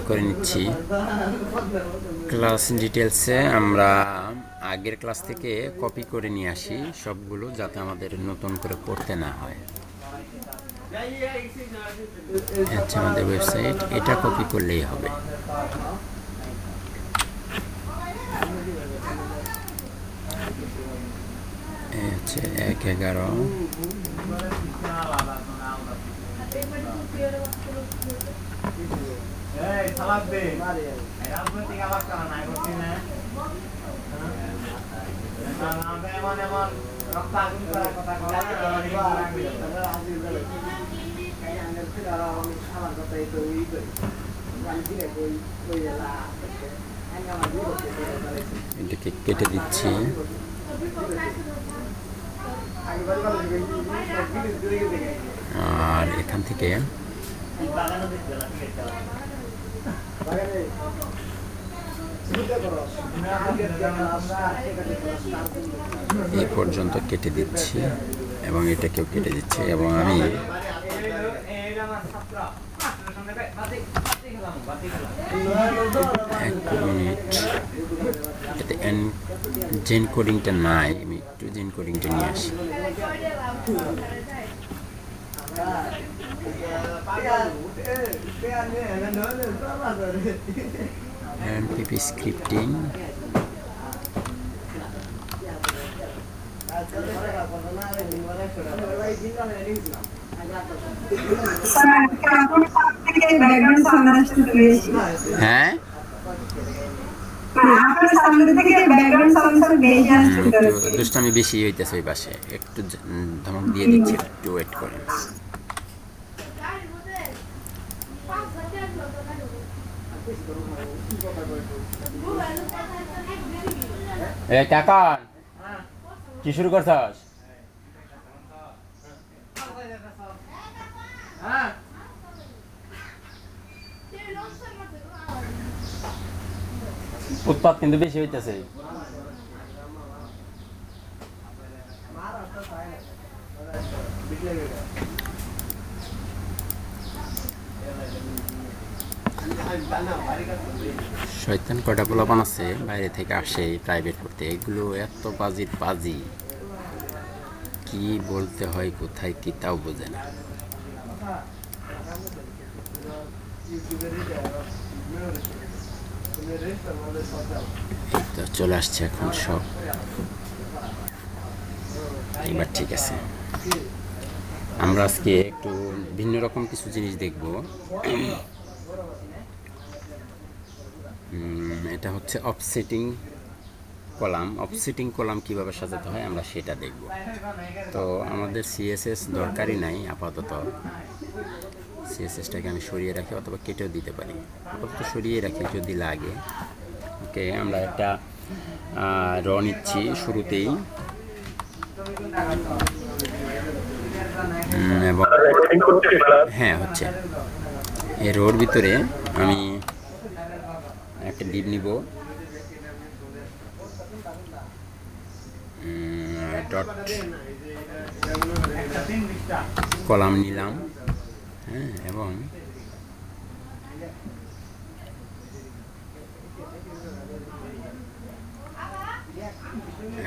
করে নিচ্ছি। ক্লাস ডিটেলসে আমরা আগের ক্লাস থেকে কপি করে নিয়ে আসি সবগুলো, যাতে আমাদের নতুন করে পড়তে না হয়। আচ্ছা, আমাদের ওয়েবসাইট, এটা কপি করলেই হবে। হচ্ছে 1-11। এটাকে কেটে দিচ্ছি। আর এখান থেকে এই পর্যন্ত কেটে দিচ্ছি এবং এটাকেও কেটে দিচ্ছি। এবং আমি এক মিনিট, এতে জেন কোডিংটা নাই, আমি একটু জেন কোডিংটা নিয়ে আসি। পিপি স্ক্রিপ্টিং, হ্যাঁ দুষ্টামি বেশি হইতেছে ওই পাশে, একটু ধমক দিয়ে দিচ্ছি, একটু ওয়েট করেন। কাকান, কি শুরু করছস? উৎপাত কিন্তু বেশি হইতেছে। শয়তান কয়টা পোলাপান আছে বাইরে থেকে আসে প্রাইভেট করতে, এগুলো এত বাজির পাজি, কি বলতে হয় কোথায় কি তাও বোঝে না। তো চলে আসছে এখন সব, এবার ঠিক আছে। আমরা আজকে একটু ভিন্ন রকম কিছু জিনিস দেখব। এটা হচ্ছে অফসেটিং কলাম। অফসেটিং কলাম কীভাবে সাজাতে হয় আমরা সেটা দেখব। তো আমাদের সিএসএস দরকারই নাই আপাতত। সিএসএসটাকে আমি সরিয়ে রাখি অথবা কেটেও দিতে পারি, আপাতত সরিয়ে রাখি যদি লাগে। ওকে, আমরা একটা র নিচ্ছি শুরুতেই, এবং হ্যাঁ হচ্ছে এই রোর ভিতরে আমি একটা ডিপ নিব, ডট কলাম নিলাম, হ্যাঁ, এবং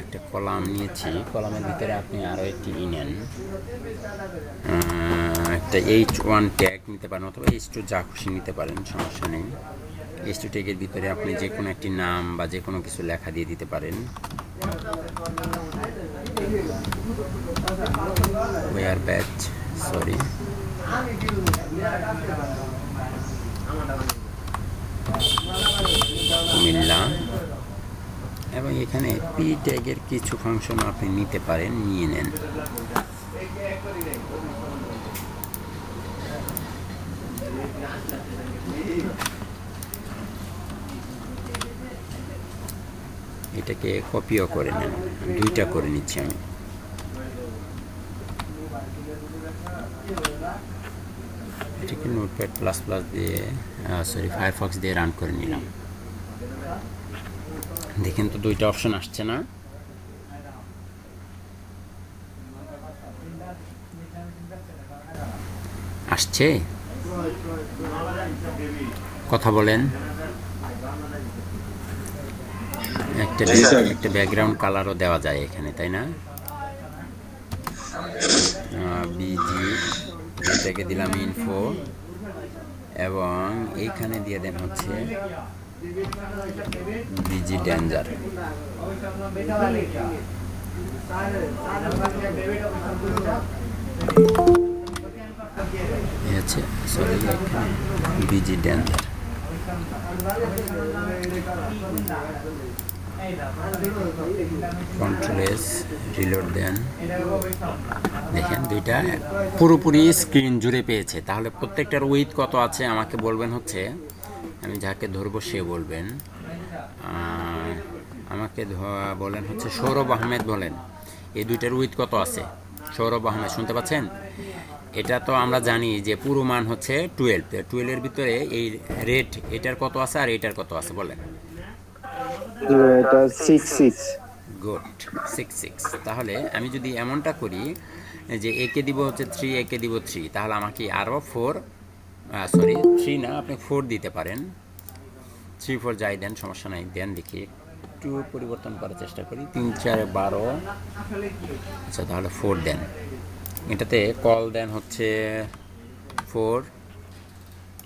একটা কলাম নিয়েছি। কলামের ভিতরে আপনি আরও একটি নেন, একটা H1 ট্যাগ নিতে পারেন অথবা H2 যা খুশি নিতে পারেন, সমস্যা নেই। H2 ট্যাগের ভিতরে আপনি যে কোনো একটি নাম বা যে কোনো কিছু লেখা দিয়ে দিতে পারেন। Our batch, sorry, Cumilla. এবং এখানে পি ট্যাগের কিছু ফাংশন আপনি নিতে পারেন, নিয়ে নেন। এটাকে কপিও করে নেন, দুইটা করে নিচ্ছি আমি। এটাকে নোটপ্যাড প্লাস প্লাস দিয়ে ফায়ারফক্স দিয়ে রান করে নিলাম। দেখেন তো দুইটা অপশন আসছে না? আসছে? কথা বলেন। একটা ব্যাকগ্রাউন্ড কালারও দেওয়া যায় এখানে, তাই না? বিজি এটাকে দিলাম ইনফো, এবং এইখানে দিয়ে দেন হচ্ছে বিজি ডেঞ্জার। হচ্ছে সরি, এখানে B G danger. Control S, reload দেন। দেখেন দুইটা পুরোপুরি স্ক্রিন জুড়ে পেয়েছে। তাহলে প্রত্যেকটার উইথ কত আছে আমাকে বলবেন হচ্ছে, আমি যাকে ধরবো সে বলবেন। আমাকে বলেন হচ্ছে সৌরভ আহমেদ, বলেন এই দুইটার উইথ কত আছে। সৌরভ আহমেদ শুনতে পাচ্ছেন? এটা তো আমরা জানি যে পুরো মান হচ্ছে 12। 12-এর ভিতরে এই রেট এটার কত আছে আর এটার কত আছে বলেন। এটা 66। গুড, 66। তাহলে আমি যদি এমনটা করি যে একে দিব হচ্ছে 3, একে দিব 3, তাহলে আমাকে আরও 4, সরি 3 না, আপনি 4 দিতে পারেন। 3 4 যাই দেন, সমস্যা নাই, দেন। দেখি একটু পরিবর্তন করার চেষ্টা করি। 3 4 12। আচ্ছা, তাহলে 4 দেন। এটাতে কল দেন হচ্ছে 4,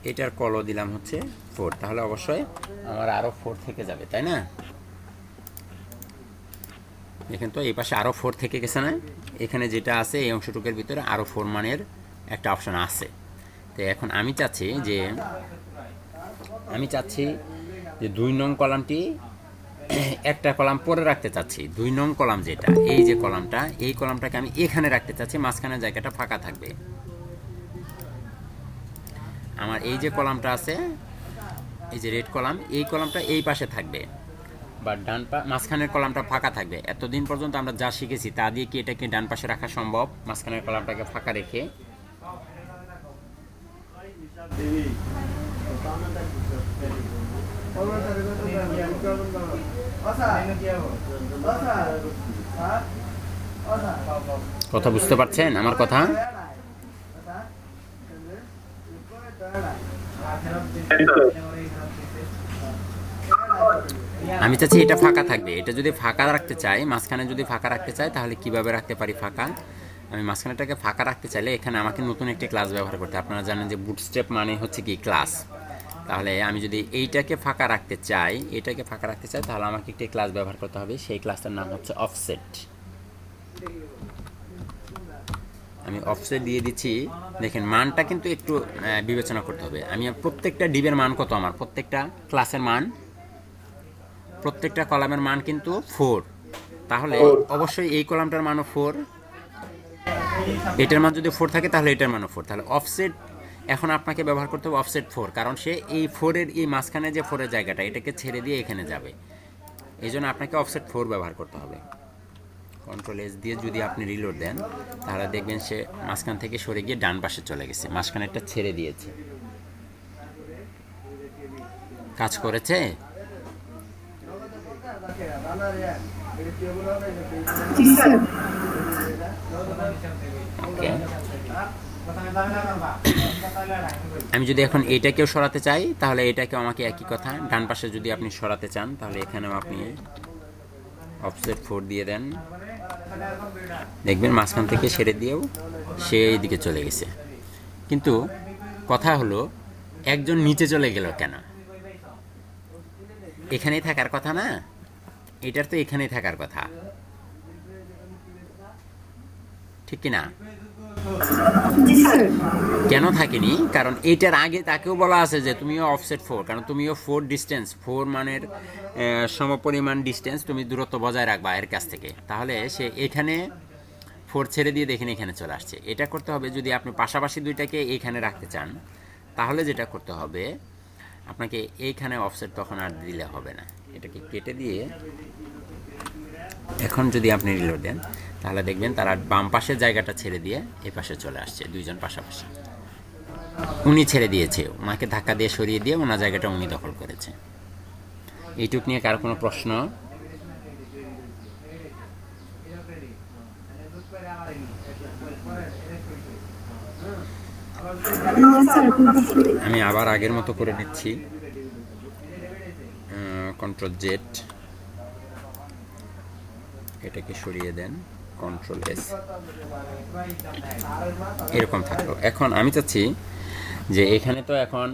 এটার কলও দিলাম হচ্ছে 4। তাহলে অবশ্যই আমার আরও 4 থেকে যাবে, তাই না? দেখেন তো এই পাশে আরও 4 থেকে গেছে না? এখানে যেটা আছে এই অংশটুকের ভিতরে আরও 4 মানের একটা অপশন আছে। তো এখন আমি চাচ্ছি যে 2 নং কলামটি একটা কলাম পরে রাখতে চাচ্ছি। 2 নং কলাম যেটা, এই যে কলামটা, এই কলামটাকে আমি এখানে রাখতে চাচ্ছি, মাঝখানে জায়গাটা ফাঁকা থাকবে। আমার এই যে কলামটা আছে, এই যে রেড কলাম, এই কলামটা এই পাশে থাকবে, বা মাঝখানের কলামটা ফাঁকা থাকবে। এতদিন পর্যন্ত আমরা যা শিখেছি তা দিয়ে কি এটাকে ডান পাশে রাখা সম্ভব? মাঝখানের কলামটাকে ফাঁকা রেখে। কথা বুঝতে পারছেন আমার কথা? আমি চাচ্ছি এটা ফাঁকা থাকবে। এটা যদি ফাঁকা রাখতে চাই, মাঝখানে যদি ফাঁকা রাখতে চাই, তাহলে কিভাবে রাখতে পারি ফাঁকা? আমি মাঝখানেটাকে ফাঁকা রাখতে চাইলে এখানে আমাকে নতুন একটি ক্লাস ব্যবহার করতে। আপনারা জানেন যে বুটস্ট্র্যাপ মানে হচ্ছে কি ক্লাস। তাহলে আমি যদি এইটাকে ফাঁকা রাখতে চাই, তাহলে আমাকে একটি ক্লাস ব্যবহার করতে হবে। সেই ক্লাসটার নাম হচ্ছে অফসেট। আমি অফসেট দিয়ে দিচ্ছি। দেখেন মানটা কিন্তু একটু বিবেচনা করতে হবে। আমি প্রত্যেকটা ডিবের মান কত, আমার প্রত্যেকটা ক্লাসের মান, প্রত্যেকটা কলামের মান কিন্তু 4। তাহলে অবশ্যই এই কলামটার মানও 4, এটার মান যদি 4 থাকে তাহলে এটার মানও 4। তাহলে অফসেট এখন আপনাকে ব্যবহার করতে হবে অফসেট 4, কারণ সে এই 4-এর এই মাঝখানে যে 4-এর জায়গাটা, এটাকে ছেড়ে দিয়ে এখানে যাবে। এই জন্য আপনাকে অফসেট 4 ব্যবহার করতে হবে। কন্ট্রোল এস দিয়ে যদি আপনি রিলোড দেন, তাহলে দেখবেন সে মাঝখান থেকে সরে গিয়ে ডান পাশে চলে গেছে, মাঝখানেরটা ছেড়ে দিয়েছে। কাজ করেছে? ওকে। আমি যদি এখন এটাকেও সরাতে চাই, তাহলে এটাকেও আমাকে একই কথা, ডান পাশে যদি আপনি সরাতে চান, তাহলে এখানেও আপনি অফসেট 4 দিয়ে দেন। দেখবেন মাঝখান থেকে ছেড়ে দিয়েও সে এই দিকে চলে গেছে। কিন্তু কথা হলো, একজন নিচে চলে গেল কেন? এখানেই থাকার কথা না? এটার তো এখানেই থাকার কথা, ঠিক কিনা? কেন থাকেনি? কারণ এইটার আগে তাকেও বলা আছে যে তুমিও অফসেট 4, কারণ তুমিও 4 ডিস্টেন্স, 4 মানের সমপরিমাণ ডিস্টেন্স তুমি দূরত্ব বজায় রাখবা এর কাছ থেকে। তাহলে সে এখানে 4 ছেড়ে দিয়ে দেখেন এখানে চলে আসছে। এটা করতে হবে যদি আপনি পাশাপাশি দুইটাকে এইখানে রাখতে চান, তাহলে যেটা করতে হবে আপনাকে এইখানে অফসেট তখন আর দিলে হবে না, এটাকে কেটে দিয়ে এখন যদি আপনি রিলোড দেন, তাহলে দেখবেন তারা বাম পাশের জায়গাটা ছেড়ে দিয়ে এই পাশে চলে আসছে, দুইজন পাশাপাশি। উনি ছেড়ে দিয়েছে, ওনাকে ধাক্কা দিয়ে সরিয়ে দিয়ে ওনার জায়গাটা উনি দখল করেছে। এইটুক নিয়ে কার কোনো প্রশ্ন? আমি আবার আগের মতো করে দিচ্ছি। কন্ট্রোল জেড, এটাকে সরিয়ে দেন, কন্ট্রোল এস, এরকম থাকলো। এখন আমি চাচ্ছি যে এখানে তো এখন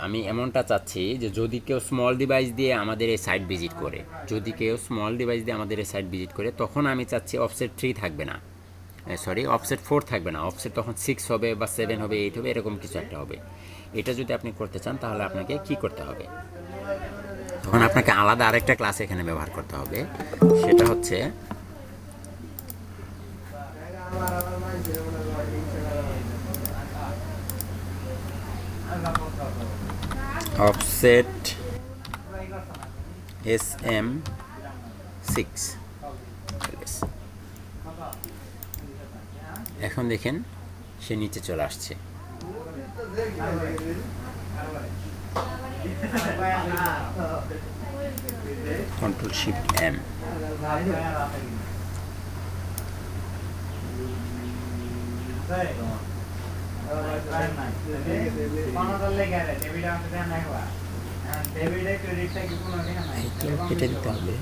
আমি এমনটা চাচ্ছি যে যদি কেউ স্মল ডিভাইস দিয়ে আমাদের এই সাইট ভিজিট করে, যদি কেউ স্মল ডিভাইস দিয়ে আমাদের এই সাইট ভিজিট করে, তখন আমি চাচ্ছি অফসেট 3 থাকবে না, সরি অফসেট 4 থাকবে না, অফসেট তখন 6 হবে বা 7 হবে, 8 হবে, এরকম কিছু একটা হবে। এটা যদি আপনি করতে চান তাহলে আপনাকে কি করতে হবে, তখন আপনাকে আলাদা আরেকটা ক্লাস এখানে ব্যবহার করতে হবে। সেটা হচ্ছে অফসেট SM6। এখন দেখেন সে নিচে চলে আসছে। কন্ট্রোল শিফট M, কেটে দিতে হবে।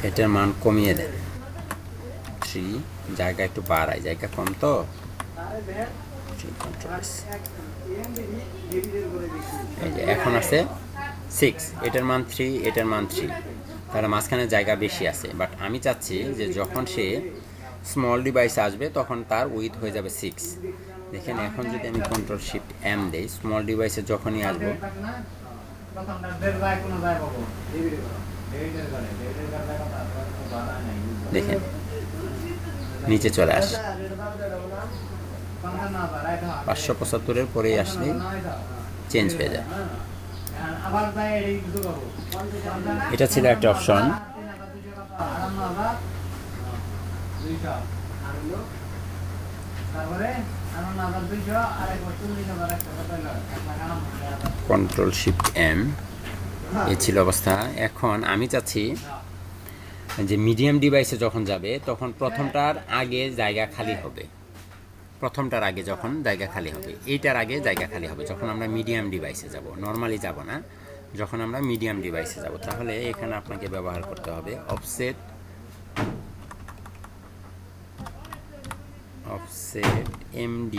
এটার মান কমিয়ে দেন 3, জায়গা একটু বাড়ায়, জায়গা কম তো। এই যে এখন আছে 6, এটার মান 3, এটার মান 3, তাহলে মাঝখানে জায়গা বেশি আছে। বাট আমি চাচ্ছি যে যখন সে স্মল ডিভাইস আসবে তখন তার উইথ হয়ে যাবে 6। দেখেন এখন যদি আমি কন্ট্রোল শিফট M দেই, স্মল ডিভাইসে যখনই আসবো দেখেন নিচে চলে আসে। 575-এর পরেই আসলে চেঞ্জ হয়ে যায়। এটা ছিল একটা অপশন। কন্ট্রোল শিফট M, এই ছিল অবস্থা। এখন আমি চাচ্ছি যে মিডিয়াম ডিভাইসে যখন যাবে তখন প্রথমটার আগে জায়গা খালি হবে, প্রথমটার আগে যখন জায়গা খালি হবে, এইটার আগে জায়গা খালি হবে যখন আমরা মিডিয়াম ডিভাইসে যাব, নর্মালি যাব না, যখন আমরা মিডিয়াম ডিভাইসে যাব। তাহলে এখানে আপনাকে ব্যবহার করতে হবে অফসেট MD,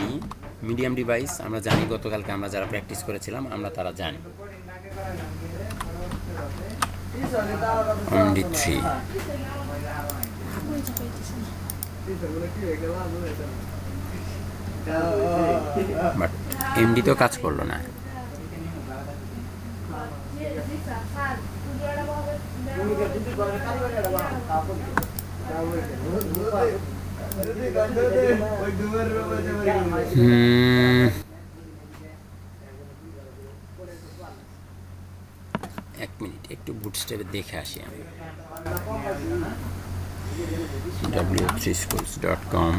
মিডিয়াম ডিভাইস আমরা জানি, গতকালকে আমরা যারা প্র্যাকটিস করেছিলাম আমরা তারা জানি। MD3, বাট MD তো কাজ করলো না। এক মিনিট, একটু বুটস্ট্র্যাপে দেখে আসি আমি। w3schools.com,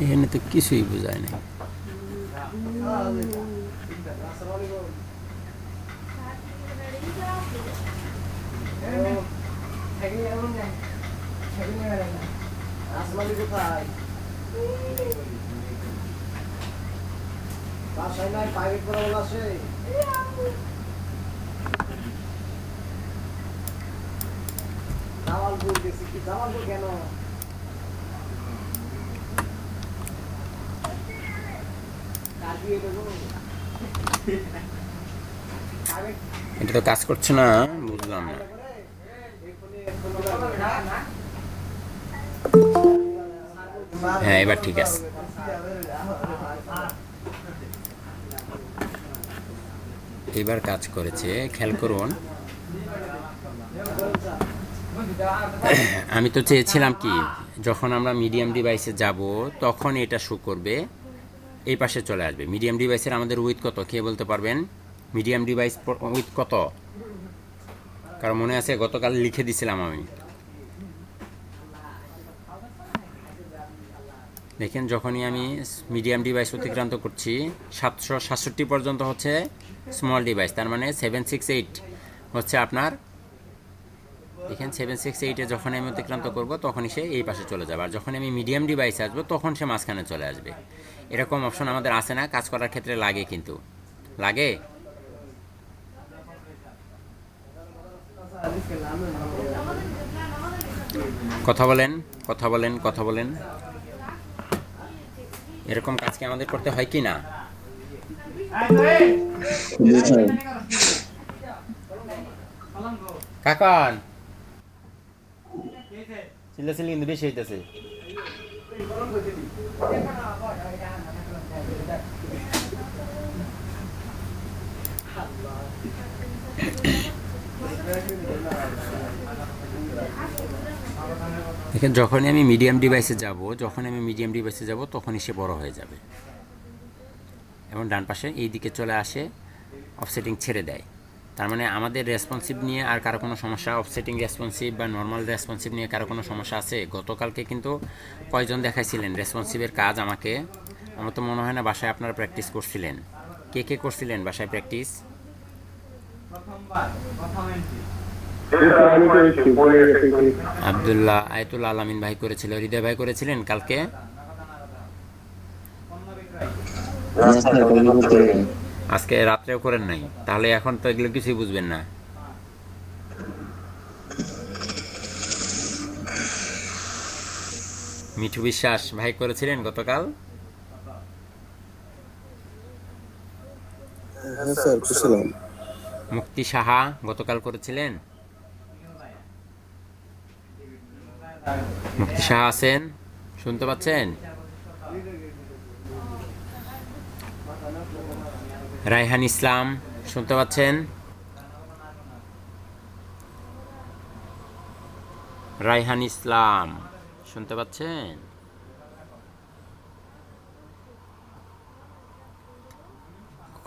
এখানে তো কিছুই বোঝায় না। এটা তো কাজ করছে না, বুঝলাম না। হ্যাঁ, এবার ঠিক আছে। এবার কাজ করেছে, খেয়াল করুন। আমি তো চেয়েছিলাম কি, যখন আমরা মিডিয়াম ডিভাইসে যাব তখন এটা শো করবে, এই পাশে চলে আসবে। মিডিয়াম ডিভাইসের আমাদের উইথ কত, কে বলতে পারবেন? মিডিয়াম ডিভাইস উইথ কত? কারণ মনে আছে গতকাল লিখে দিছিলাম আমি। দেখেন, যখনই আমি মিডিয়াম ডিভাইস অতিক্রান্ত করছি 767 পর্যন্ত হচ্ছে স্মল ডিভাইস, তার মানে 768 হচ্ছে আপনার। দেখেন 768-এ যখন আমি অতিক্রান্ত করব তখনই সে এই পাশে চলে যাবে, আর যখন আমি মিডিয়াম ডিভাইসে আসবো তখন সে মাঝখানে চলে আসবে। এরকম অপশন আমাদের আছে না, কাজ করার ক্ষেত্রে লাগে, কিন্তু লাগে। কথা বলেন, কথা বলেন, কথা বলেন। এরকম কাজ কি আমাদের করতে হয় কি না? কাকান চিল্লাচিল্লি কিন্তু বেশি হইতেছে। দেখেন, যখনই আমি মিডিয়াম ডিভাইসে যাব তখনই সে বড় হয়ে যাবে এবং ডান পাশে এই দিকে চলে আসে, অফসেটিং ছেড়ে দেয়। তার মানে আমাদের রেসপন্সিভ নিয়ে আর কারো কোনো সমস্যা, অফসেটিং রেসপন্সিভ বা নর্মাল রেসপন্সিভ নিয়ে কারো কোনো সমস্যা আছে? গতকালকে কিন্তু কয়জন দেখাইছিলেন রেসপন্সিভের কাজ আমাকে? আমার তো মনে হয় না বাসায় আপনারা প্র্যাকটিস করছিলেন। কে কে করছিলেন বাসায় প্র্যাকটিস? আব্দুল্লাহ, আয়াতুল আলামিন ভাই করেছিল, হৃদয় ভাই করেছিলেন কালকে। আজকে রাত্রেও করেন নাই? তাহলে এখন তো এগুলো কিছুই বুঝবেন না। মিঠু বিশ্বাস ভাই করেছিলেন গতকাল? মুক্তি সাহা গতকাল করেছিলেন? মুক্তি সাহা আছেন? শুনতে পাচ্ছেন? রায়হান ইসলাম শুনতে পাচ্ছেন? রায়হান ইসলাম শুনতে পাচ্ছেন?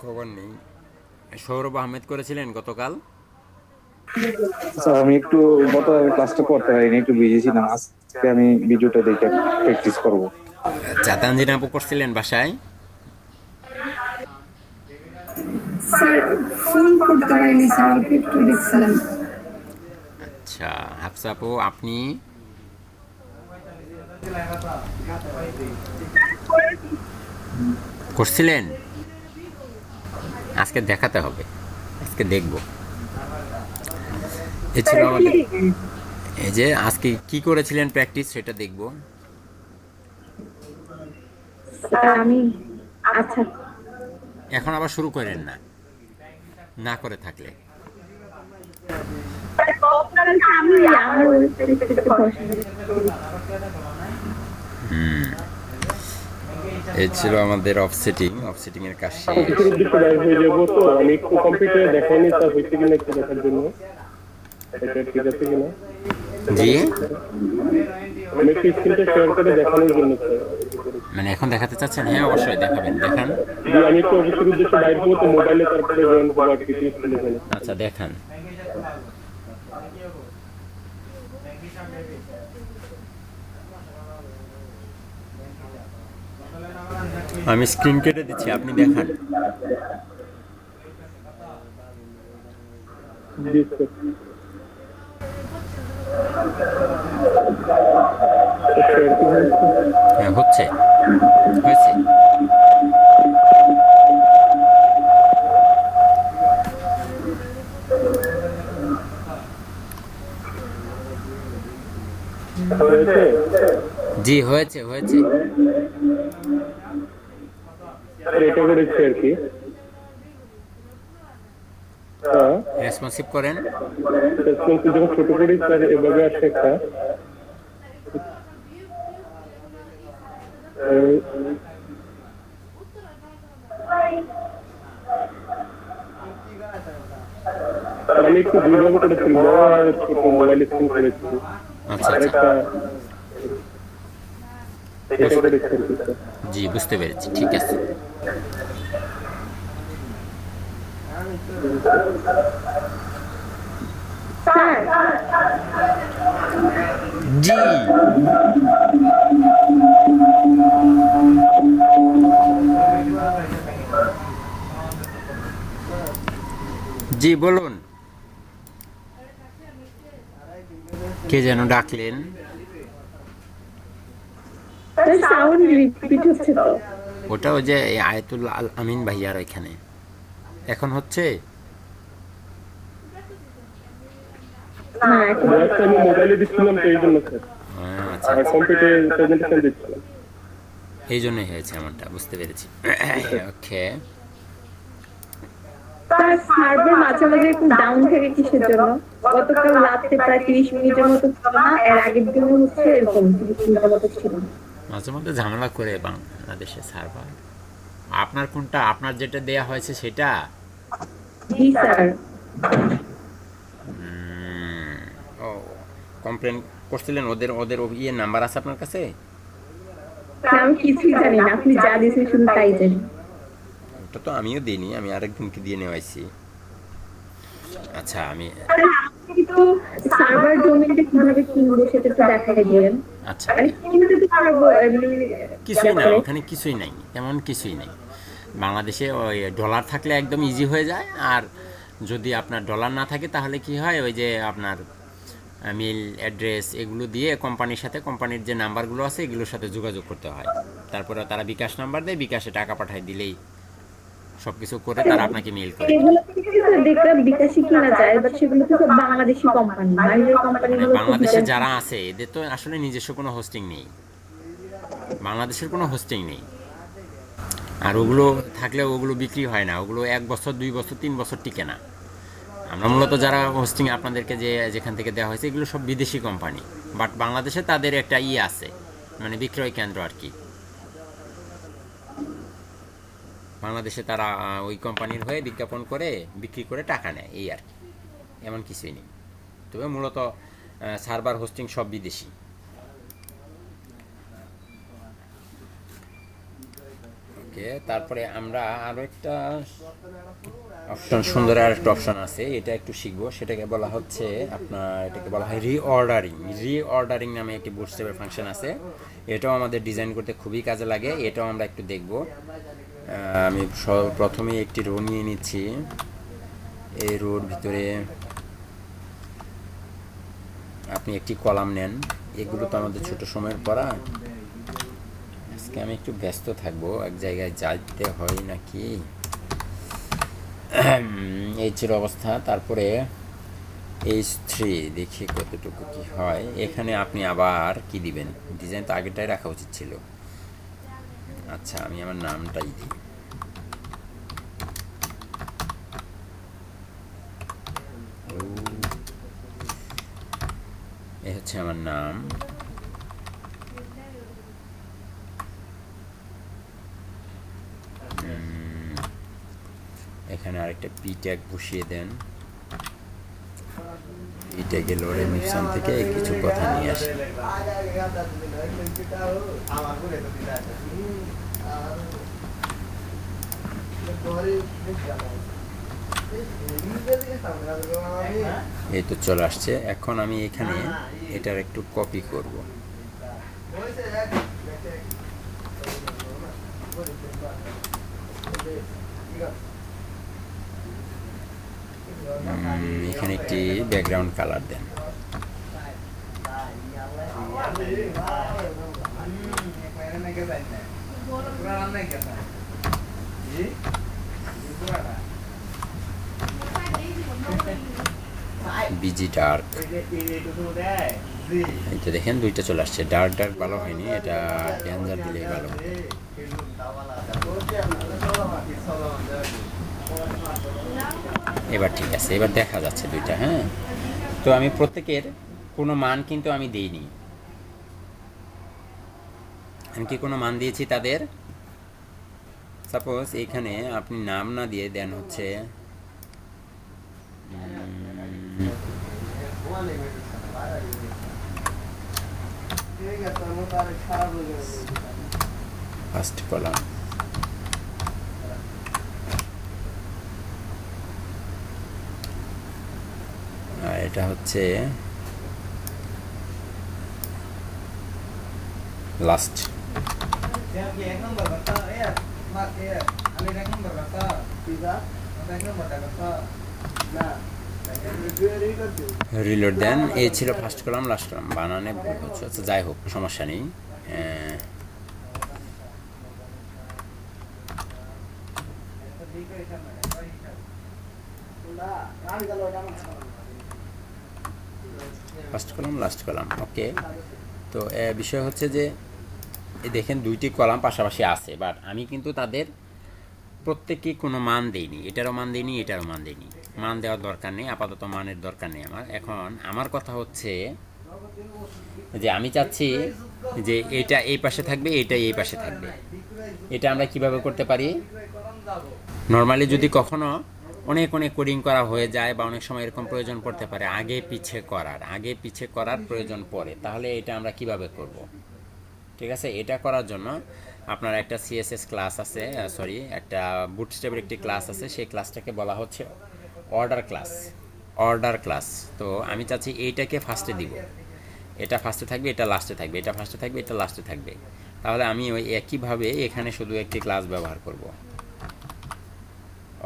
খবর নেই। সৌরভ আহমেদ করেছিলেন গতকাল? আমি একটু গত ক্লাসটা করতে পারিনি, একটু বিজি ছিলাম। আজকে আমি ভিডিওটা দেখে প্র্যাকটিস করব। আচ্ছা, তানজিন আপু করছিলেন বাসায়? স্যার ফোন করতে পারিনি স্যার, অল্প একটু দেখছিলাম। আচ্ছা, হাফসা আপু আপনি? করছিলেন? আজকে দেখাতে হবে, আজকে দেখব। এ ছিল আমাদের, এই যে আজকে কি করেছিলেন প্র্যাকটিস সেটা দেখব। স্যার আমি, আচ্ছা এখন আবার শুরু করেন না, না করে থাকলে। আমি আমার ওয়েবসাইটে বসে এই ছিল আমাদের অফসেটিং এর কাজ শেষ। আমি একটু কম্পিউটারে দেখাইনি, তা হয়েছে কিনা একটু দেখার জন্য। এটা ঠিক আছে কিনা? জি, আমি একটু স্ক্রিনটা শেয়ার করে দেখানোর জন্য স্যার। মানে এখন দেখাতে চাচ্ছেন? হ্যাঁ অবশ্যই দেখাবেন, দেখান। জি, আমি একটু অবশ্যই উদ্দেশ্যে বাইরে হবো, তো মোবাইলে তারপরে জয়েন করবো আর কিছু স্কুলে গেলে। আচ্ছা দেখান। আমি স্ক্রিন কেটে দিচ্ছি, আপনি দেখান। জি স্যার। হ্যাঁ হচ্ছে, হয়েছে। হয়েছে? জি হয়েছে হয়েছে। স্যার এটা করেছি আর কি। হ্যাঁ রেসপন্সিভ করেন। কিন্তু যখন ছোট করি স্যার এভাবে আসে একটা আমি একটু দুইভাবে করেছি, বড় আর ছোট মোবাইল স্ক্রিন করেছি। আচ্ছা আর আচ্ছা, একটা এটা করেছি আর কি স্যার। জি বুঝতে পেরেছি, ঠিক আছে। স্যার জি জি বলুন, কে যেন ডাকলেন? সাউন্ড রিপিট হচ্ছে তো। ওটা ওই যে আয়াতুল আল আমিন ভাইয়ার এখানে। এখন হচ্ছে? না এখন বয়সটা আমি মোবাইলে দিচ্ছিলাম তো এই জন্য স্যার, আচ্ছা আর কম্পিউটারে প্রেজেন্টেশন দিচ্ছিলাম। এই জন্যই হয়েছে এমনটা, বুঝতে পেরেছি। ওকে, স্যার সার্ভার মাঝে মাঝে একটু ডাউন থাকে কিসের জন্য? গতকাল রাতে প্রায় 30 মিনিটের মতো ছিল না, এর আগের দিনে হচ্ছে এরকম 30 মিনিটের মতো ছিল। মাঝে মধ্যে ঝামেলা করে বাংলাদেশের সার্ভার। আপনার কোনটা? আপনার যেটা দেয়া হয়েছে সেটা? জি স্যার। ও, কমপ্লেন করছিলেন? ওদের ওদের ইয়ে নাম্বার আছে আপনার কাছে? স্যার আমি কিছুই জানি না, আপনি যা দিয়েছেন শুধু তাই জানি। ওটা তো আমিও দিইনি, আমি আরেকজনকে দিয়ে নেওয়াইছি। আচ্ছা আমি, কিন্তু সার্ভার ডোমেইনটা কিভাবে কিনবো সেটা তো দেখাই দিবেন। আচ্ছা মানে কিনতে তো পারবো এমনি কিছুই না, ওখানে কিছুই নাই, তেমন কিছুই নেই। বাংলাদেশে ওই ডলার থাকলে একদম ইজি হয়ে যায়, আর যদি আপনার ডলার না থাকে তাহলে কি হয়, ওই যে আপনার মেল অ্যাড্রেস এগুলো দিয়ে কোম্পানির সাথে, কোম্পানির যে নাম্বারগুলো আছে এগুলোর সাথে যোগাযোগ করতে হয়। তারপরে তারা বিকাশ নাম্বার দেয়, বিকাশে টাকা পাঠায় দিলেই সব কিছু করে তারা আপনাকে মেল করে। এগুলো থেকে তো দেখলাম বিকাশি কিনা যায়, বাট সেগুলো তো সব বাংলাদেশি কোম্পানি, বাইরের কোম্পানিগুলো তো বাংলাদেশে যারা আছে এদের তো আসলে নিজস্ব কোনো হোস্টিং নেই, বাংলাদেশের কোনো হোস্টিং নেই। আর ওগুলো থাকলেও ওগুলো বিক্রি হয় না, ওগুলো 1 বছর 2 বছর 3 বছর টিকে না। আমরা মূলত যারা হোস্টিং আপনাদেরকে যেখান থেকে দেওয়া হয়েছে এগুলো সব বিদেশি কোম্পানি, বাট বাংলাদেশে তাদের একটা আছে, মানে বিক্রয় কেন্দ্র আর কি। বাংলাদেশে তারা ওই কোম্পানির হয়ে বিজ্ঞাপন করে বিক্রি করে টাকা নেয়, এই আর কি, এমন কিছুই নেই। তবে মূলত সার্ভার হোস্টিং সব বিদেশি। ওকে, তারপরে আমরা আরও একটা অপশন, সুন্দর আর একটা অপশন আছে, এটা একটু শিখবো। সেটাকে বলা হচ্ছে আপনার, এটাকে বলা হয় রিঅর্ডারিং। রিঅর্ডারিং নামে একটি বুটস্ট্র্যাপের ফাংশন আছে, এটাও আমাদের ডিজাইন করতে খুবই কাজে লাগে, এটাও আমরা একটু দেখব। আমি প্রথমে একটি রো নিয়ে নিচ্ছি। এই রোর ভিতরে আপনি একটি কলাম নেন। এগুলো তো আমাদের ছোট সময়ের পড়া, আজকে আমি একটু ব্যস্ত থাকবো, এক জায়গায় যাইতে হয় নাকি। এই ছিল অবস্থা। তারপরে H3 দেখি কতটুকু কি হয়। এখানে আপনি আবার কি দিবেন? ডিজাইন তো আগেরটাই রাখা উচিত ছিল। আচ্ছা আমি আমার নামটাই দিই। এ হচ্ছে আমার নাম। এখানে আরেকটা পি ট্যাগ বসিয়ে দেন। পি ট্যাগে লোডে মিশন থেকে কিছু কথা নিয়ে আসি। এই তো চলে আসছে। এখন আমি এখানে এটার একটু কপি করব। এখানে একটি ব্যাকগ্রাউন্ড কালার দেন। বিজি ডার্ক, এই তো দেখেন দুইটা চলে আসছে। ডার্ক ডার্ক ভালো হয়নি, এটা ডেঞ্জার দিলেই ভালো হতো। এবার ঠিক আছে, এবার দেখা যাচ্ছে দুইটা। হ্যাঁ, তো আমি প্রত্যেকের কোনো মান কিন্তু আমি দিইনি, আমি কি কোনো মান দিয়েছি তাদের? সাপোজ এখানে আপনি নাম না দিয়ে দেন হচ্ছে ফার্স্ট কলাম, আর এটা হচ্ছে লাস্ট। রিলোড দেন। এই ছিল ফার্স্ট কলাম, লাস্ট কলাম, বানানে ভুল হচ্ছে। আচ্ছা যাই হোক, সমস্যা নেই। ফার্স্ট কলাম, লাস্ট কলাম, ওকে। তো বিষয় হচ্ছে যে দেখেন দুইটি কলাম পাশাপাশি আছে, বাট আমি কিন্তু তাদের প্রত্যেককে কোনো মান দেইনি, এটারও মান দেইনি, এটারও মান দেইনি। মান দেওয়ার দরকার নেই, আপাতত মানের দরকার নেই আমার। এখন আমার কথা হচ্ছে যে আমি চাচ্ছি যে এটা এই পাশে থাকবে, এটা এই পাশে থাকবে। এটা আমরা কিভাবে করতে পারি? নর্মালি যদি কখনো অনেক অনেক কোডিং করা হয়ে যায় বা অনেক সময় এরকম প্রয়োজন পড়তে পারে আগে পিছে করার প্রয়োজন পড়ে, তাহলে এটা আমরা কিভাবে করব? ঠিক আছে, এটা করার জন্য আপনার একটা সিএসএস ক্লাস আছে, একটা বুটস্ট্র্যাপের একটি ক্লাস আছে, সেই ক্লাসটাকে বলা হচ্ছে অর্ডার ক্লাস। তো আমি চাচ্ছি এইটাকে ফার্স্টে দিব, এটা ফার্স্টে থাকবে, এটা লাস্টে থাকবে, এটা ফার্স্টে থাকবে, এটা লাস্টে থাকবে। তাহলে আমি ওই একইভাবে এখানে শুধু একটি ক্লাস ব্যবহার করব,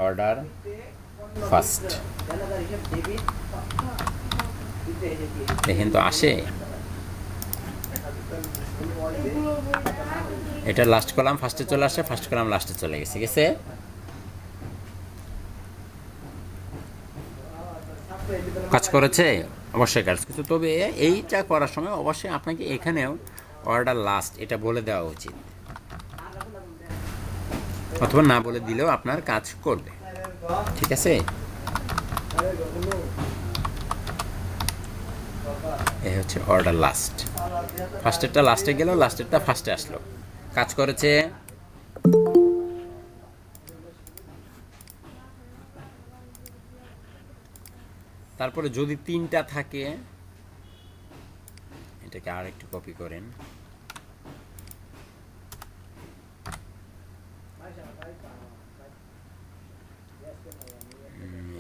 অর্ডার ফার্স্ট। দেখেন তো আসে, এটা লাস্ট কলাম ফার্স্টে চলে আসে, ফার্স্ট কলাম লাস্টে চলে গেছে। কাজ করেছে? অবশ্যই কাজ করছে। তবে এইটা করার সময় অবশ্যই আপনাকে এখানেও অর্ডার লাস্ট এটা বলে দেওয়া উচিত, অথবা না বলে দিলেও আপনার কাজ করবে। ঠিক আছে, এই হচ্ছে অর্ডার লাস্ট। ফার্স্টেরটা লাস্টে গেল, লাস্টেরটা ফার্স্টে আসলো, কাজ করেছে। তারপরে যদি তিনটা থাকে, এটাকে আর একটু কপি করেন,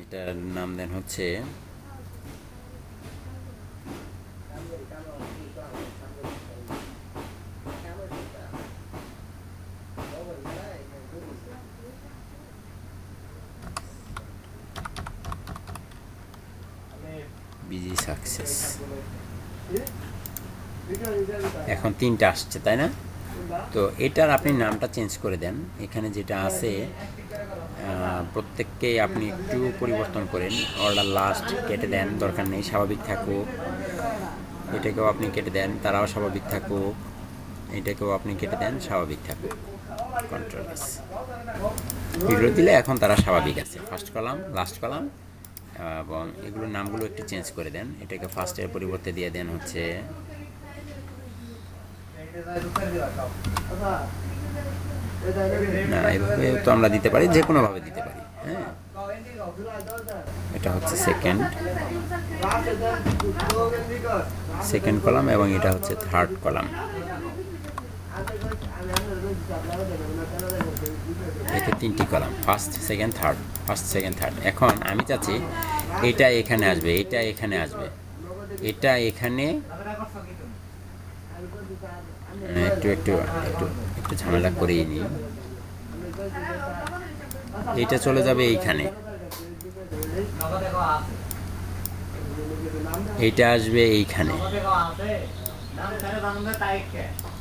এটার নাম দেন হচ্ছে বিজি সাকসেস। এখন তিনটা আসছে, তাই না? তো এটার আপনি নামটা চেঞ্জ করে দেন। এখানে যেটা আছে প্রত্যেককে আপনি একটু পরিবর্তন করেন। অর্ডার লাস্ট কেটে দেন, দরকার নেই, স্বাভাবিক থাকুক। এটাকেও আপনি কেটে দেন, তারাও স্বাভাবিক থাকুক। এটাকেও আপনি কেটে দেন, স্বাভাবিক থাকুক। কন্ট্রোল এস ভিডিও দিলে এখন তারা স্বাভাবিক আছে। ফার্স্ট কলাম, লাস্ট কলাম, এবং এগুলোর নামগুলো একটু চেঞ্জ করে দেন। এটাকে ফার্স্টের পরিবর্তে দিয়ে দেন হচ্ছে না, এভাবে তো আমরা দিতে পারি, যে কোনোভাবে দিতে পারি। হ্যাঁ, এটা হচ্ছে সেকেন্ড কলাম এবং এটা হচ্ছে থার্ড কলাম। এতে তিনটি column, first second third, first second third. এখন আমি চাচ্ছি এটা এখানে আসবে, এটা এখানে আসবে, এটা এখানে একটু একটু একটু একটু ঝামেলা করেই নিই। এইটা চলে যাবে এইখানে, এইটা আসবে এইখানে,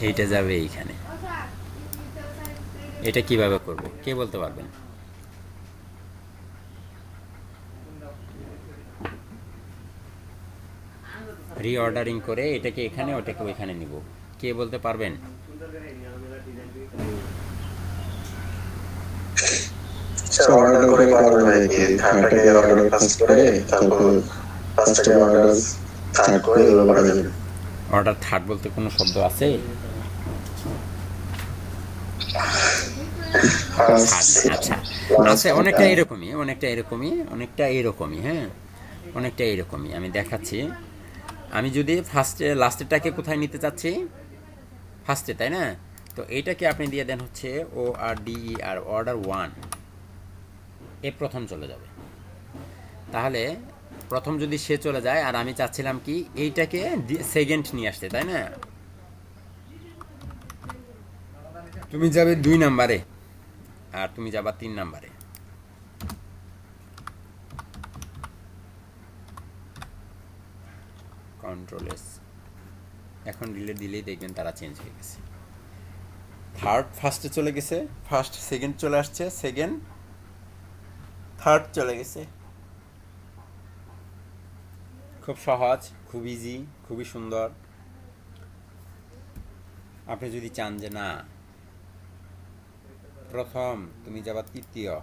এইটা যাবে এইখানে। এটা কিভাবে করব কে বলতে পারবেন? রিঅর্ডারিং করে এটাকে এখানে ওটাকে ওইখানে নিব, কে বলতে পারবেন? অর্ডার করে করা হয় কি থার্ডটাকে অর্ডার ফার্স্ট করে তারপর ফার্স্টটাকে অর্ডার থার্ড করে এভাবে করা যাবে। অর্ডার থার্ড বলতে কোনো শব্দ আছে? আচ্ছা আচ্ছা, অনেকটা এরকমই, অনেকটা এরকমই, অনেকটা এরকমই, হ্যাঁ অনেকটা এরকমই। আমি দেখাচ্ছি। আমি যদি ফার্স্টে লাস্টেরটাকে কোথায় নিতে চাচ্ছি? ফার্স্টে, তাই না? তো এইটাকে আপনি দিয়ে দেন হচ্ছে ORDER, অর্ডার 1, এ প্রথম চলে যাবে। তাহলে প্রথম যদি সে চলে যায় আর আমি চাচ্ছিলাম কি এইটাকে সেকেন্ড নিয়ে আসতে, তাই না? তুমি যাবে 2 নাম্বারে আর তুমি যাবা 3 নাম্বারে। কন্ট্রোল এস, এখন ডিলে দিলেই দেখবেন তারা চেঞ্জ হয়ে গেছে। থার্ড ফার্স্টে চলে গেছে, ফার্স্ট সেকেন্ড চলে আসছে, সেকেন্ড থার্ড চলে গেছে। খুব সহজ, খুব ইজি, খুবই সুন্দর। আপনি যদি চান যে না প্রথম তুমি যাবা তৃতীয়,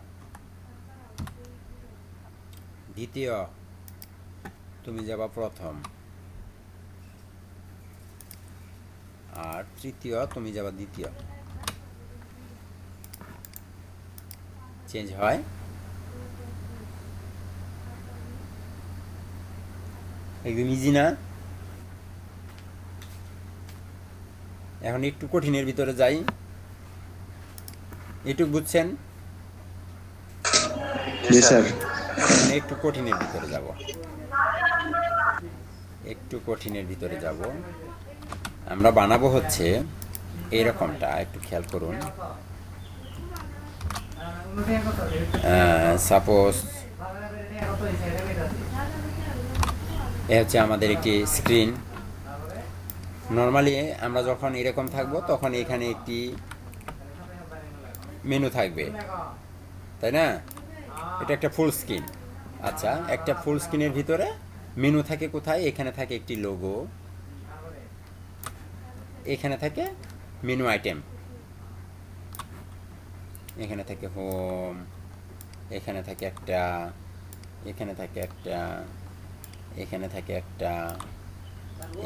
দ্বিতীয় তুমি যাবা প্রথম, আর তৃতীয় তুমি যাবা দ্বিতীয়, চেঞ্জ হয়। একদম ইজি না? এখন একটু কঠিনের ভিতরে যাই, এটুক বুঝছেন? জি স্যার। এখন একটু কঠিনের ভিতরে যাব, একটু কঠিনের ভিতরে যাব। আমরা বানাবো হচ্ছে এরকমটা, একটু খেয়াল করুন। সাপোজ এ হচ্ছে আমাদের একটি স্ক্রিন। নর্মালি আমরা যখন এরকম থাকবো তখন এখানে একটি মেনু থাকবে, তাই না? এটা একটা ফুল স্ক্রিন। আচ্ছা, একটা ফুল স্ক্রিনের ভিতরে মেনু থাকে কোথায়? এখানে থাকে একটি লোগো, এখানে থাকে মেনু আইটেম, এখানে থাকে হোম, এখানে থাকে একটা, এখানে থাকে একটা, এখানে থাকে একটা,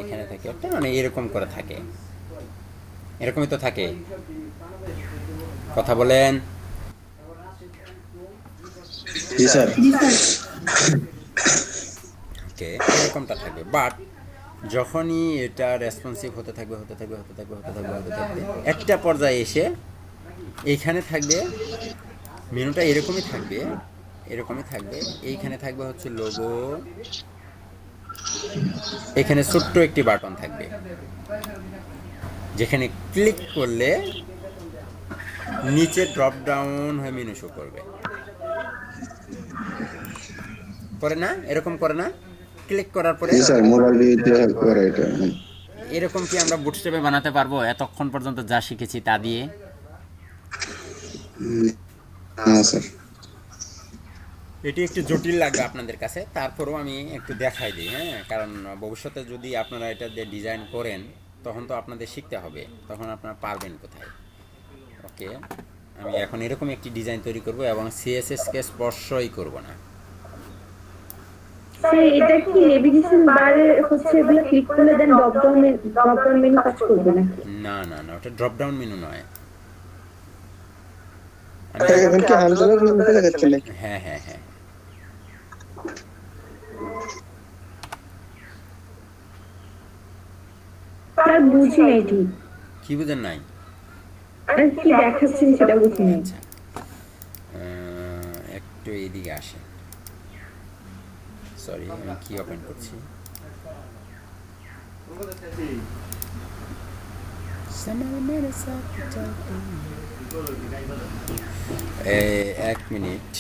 এখানে থাকে একটা, মানে এরকম করে থাকে। এরকমই তো থাকে, কথা বলেন। জি স্যার। ওকে, এরকমটা থাকবে। বাট যখনই এটা রেসপন্সিভ হতে থাকবে হতে থাকবে হতে থাকবে হতে থাকবে হতে থাকবে, একটা পর্যায়ে এসে এইখানে থাকবে মেনুটা এরকমই থাকবে, এরকমই থাকবে। এইখানে থাকবে হচ্ছে লোগো, এখানে ছোট্ট একটি বাটন থাকবে যেখানে ক্লিক করলে নিচে ড্রপ ডাউন হয়ে মেনু শো করবে। করে না? এরকম করে না? ক্লিক করার পরে জি স্যার, মোবাইল দিয়ে করে এটা। এরকম কি আমরা বুটস্ট্র্যাপে বানাতে পারবো এতক্ষণ পর্যন্ত যা শিখেছি তা দিয়ে? হ্যাঁ স্যার। এটি একটু জটিল লাগবে আপনাদের কাছে, তারপরেও আমি একটু দেখাই দিই, হ্যাঁ? কারণ ভবিষ্যতে যদি আপনারা এটা দিয়ে ডিজাইন করেন তখন তো আপনাদের শিখতে হবে, তখন আপনারা পারবেন কোথায়। ওকে, আমি এখন এরকম একটি ডিজাইন তৈরি করব এবং সিএসএসকে স্পর্শই করব না। স্যার এটা কি নেভিগেশন বারে হচ্ছে এগুলো ক্লিক করলে দেন ড্রপ ডাউন মেনু কাজ করবে নাকি? না না না, ওটা ড্রপ ডাউন মেনু নয়। এখন কি আনসারের মেনুতে দেখাচ্ছে নাকি? হ্যাঁ হ্যাঁ হ্যাঁ, স্যার বুঝি নাই ঠিক, কি বুঝেন নাই? আর কি দেখাচ্ছেন সেটা বুঝি নাই। আচ্ছা, একটু এইদিকে আসে, সরি আমি কি ওপেন করছি। এক মিনিট,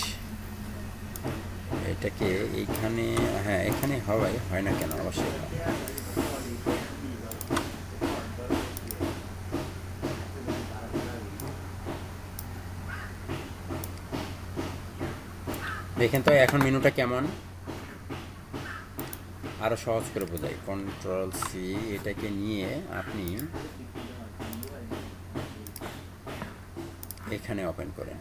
এটাকে এইখানে, হ্যাঁ এখানে হয় না কেন? অবশ্যই হয়। দেখেন তো এখন মেনুটা কেমন, আরো সহজ করে বোঝাই। কন্ট্রোল সি, এটাকে নিয়ে আপনি এখানে ওপেন করেন।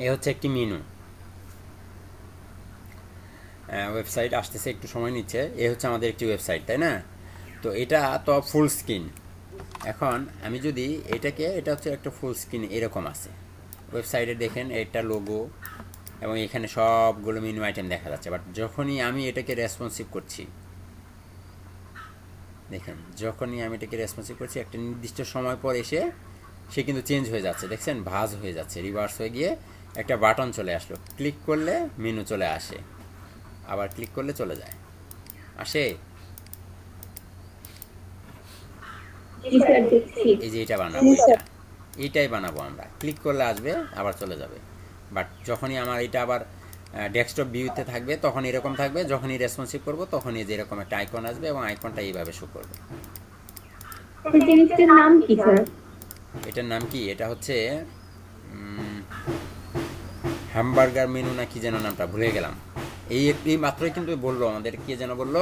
এ হচ্ছে একটি মেনু, ওয়েবসাইট আসতেছে, একটু সময় নিচ্ছে। এ হচ্ছে আমাদের একটি ওয়েবসাইট, তাই না? তো এটা তো ফুল স্ক্রিন। এখন আমি যদি এটাকে, এটা হচ্ছে একটা ফুল স্ক্রিন এরকম আছে ওয়েবসাইটে, দেখেন এটা লোগো এবং এখানে সবগুলো মেনু আইটেম দেখা যাচ্ছে। বাট যখনই আমি এটাকে রেসপন্সিভ করছি, দেখেন যখনই আমি এটাকে রেসপন্সিভ করছি, একটা নির্দিষ্ট সময় পর এসে সে কিন্তু চেঞ্জ হয়ে যাচ্ছে, দেখছেন ভাঁজ হয়ে যাচ্ছে, রিভার্স হয়ে গিয়ে একটা বাটন চলে আসলো, ক্লিক করলে মেনু চলে আসে, আবার ক্লিক করলে চলে যায়, আসে। জি স্যার, দেখছি। এই যে এটা বানাবো, এইটাই বানাবো আমরা, ক্লিক করলে আসবে আবার চলে যাবে। বাট যখনই আমার এটা আবার ডেস্কটপ ভিউতে থাকবে তখন এরকম থাকবে, যখনই রেসপন্সিভ করবো তখনই যে এরকম একটা আইকন আসবে এবং আইকনটা এইভাবে শো করবে। এই জিনিসটার নাম কি স্যার? এটার নাম কি? এটা হচ্ছে হ্যামবার্গার মেনু না কি যেন নামটা ভুলে গেলাম। এই মাত্রই কিন্তু বললো আমাদের, কে যেন বললো,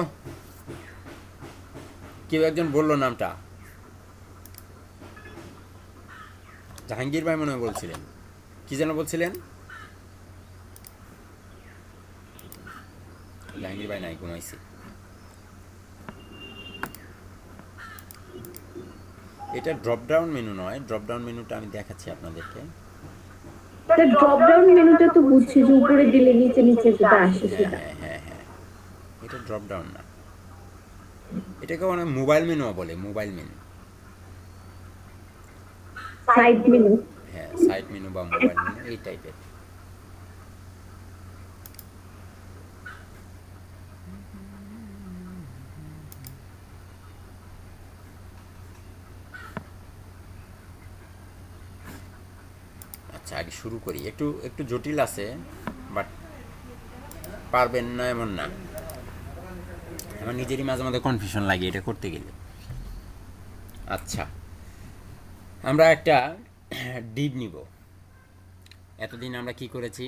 কেউ একজন বললো নামটা, জাহাঙ্গীর ভাই মনে হয় বলছিলেন, কি যেন বলছিলেন? জাহাঙ্গীর ভাই নাই, ঘুমাইছি। এটা ড্রপ ডাউন মেনু নয়, ড্রপ ডাউন মেনুটা আমি দেখাচ্ছি আপনাদেরকে। স্যার ড্রপ ডাউন মেনুটা তো বুঝছি যে উপরে দিলে নিচে নিচে যেটা আসে সেটা। হ্যাঁ, এটা ড্রপ ডাউন না, এটাকে অনেক মোবাইল মেনুও বলে, মোবাইল মেনু। Side menu. হ্যাঁ, সাইড মেনু বা মোবাইল মেনু এই টাইপের। আচ্ছা, আগে শুরু করি। একটু জটিল আছে, বাট পারবেন না এমন না। আমার নিজেরই মাঝে মাঝে কনফিউশন লাগে এটা করতে গেলে। আচ্ছা, আমরা একটা ডিপ নিব। এতদিন আমরা কি করেছি,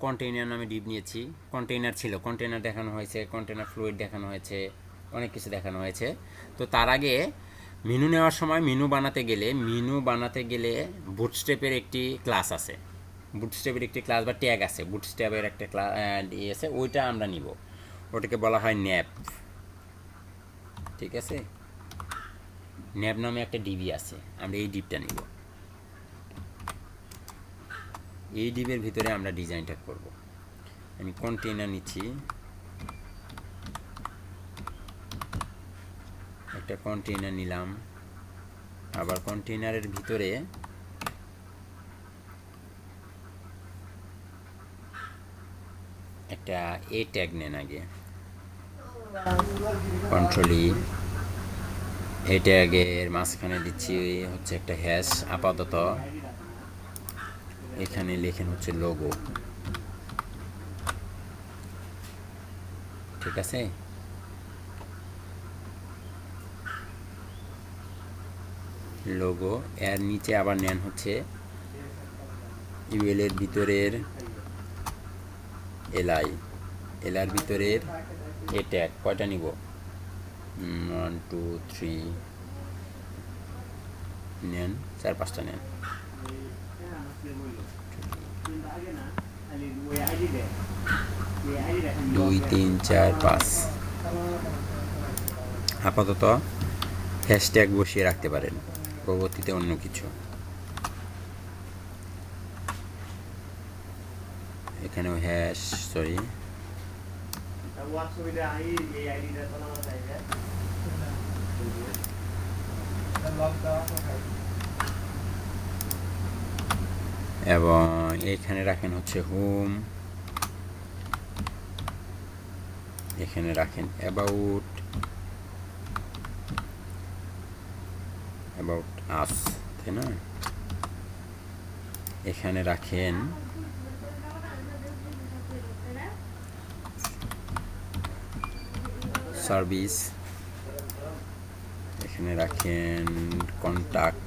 কন্টেইনার নামে ডিপ নিয়েছি। কন্টেইনার ছিল, কন্টেইনার দেখানো হয়েছে, কন্টেইনার ফ্লুইড দেখানো হয়েছে, অনেক কিছু দেখানো হয়েছে। তো তার আগে মেনু নেওয়ার সময় মেনু বানাতে গেলে বুটস্ট্র্যাপের একটি ক্লাস আছে, বুটস্ট্র্যাপের একটি ক্লাস বা ট্যাগ আছে, বুটস্ট্র্যাপের একটা ক্লাস আছে, ওইটা আমরা নিব। ওটাকে বলা হয় ন্যাপ, ঠিক আছে? ন্যাপ নামে একটা ডিবি আছে, আমরা এই ডিপটা নিব। এই ডিবের ভিতরে আমরা ডিজাইনটা করব। আমি কন্টেইনার নিচ্ছি, একটা কন্টেইনার নিলাম, আবার কন্টেইনারের ভিতরে একটা এ ট্যাগ নেন আগে, কন্ট্রোল ই। এই ট্যাগের মাঝখানে দিচ্ছি হচ্ছে একটা হ্যাশ। আপাতত এখানে লেখেন হচ্ছে লোগো, ঠিক আছে? লোগো এর নিচে আবার নেন হচ্ছে ইউএল এর ভিতরের এলআই, এলআর ভিতরের এ ট্যাগ। কয়টা নিব? 1 2 3 নেন, 4-5টা নেন। 2 3 4 5। আপাতত হ্যাশট্যাগ বসিয়ে রাখতে পারেন, পরবর্তীতে অন্য কিছু। এখানেও হ্যাশ, সরি, এবং এখানে রাখেন হচ্ছে হোম, এখানে রাখেন অ্যাবাউট, অ্যাবাউট আস, তাই না? এখানে রাখেন সার্ভিস, এখানে রাখেন কন্টাক্ট,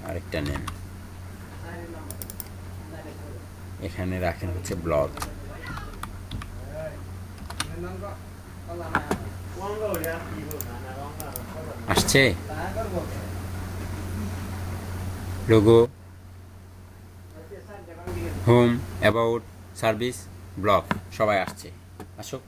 আরেকটা নেন, এখানে রাখেন হচ্ছে ব্লগ। আসছে logo, home, about, service, blog সবাই আসছে। আসুক।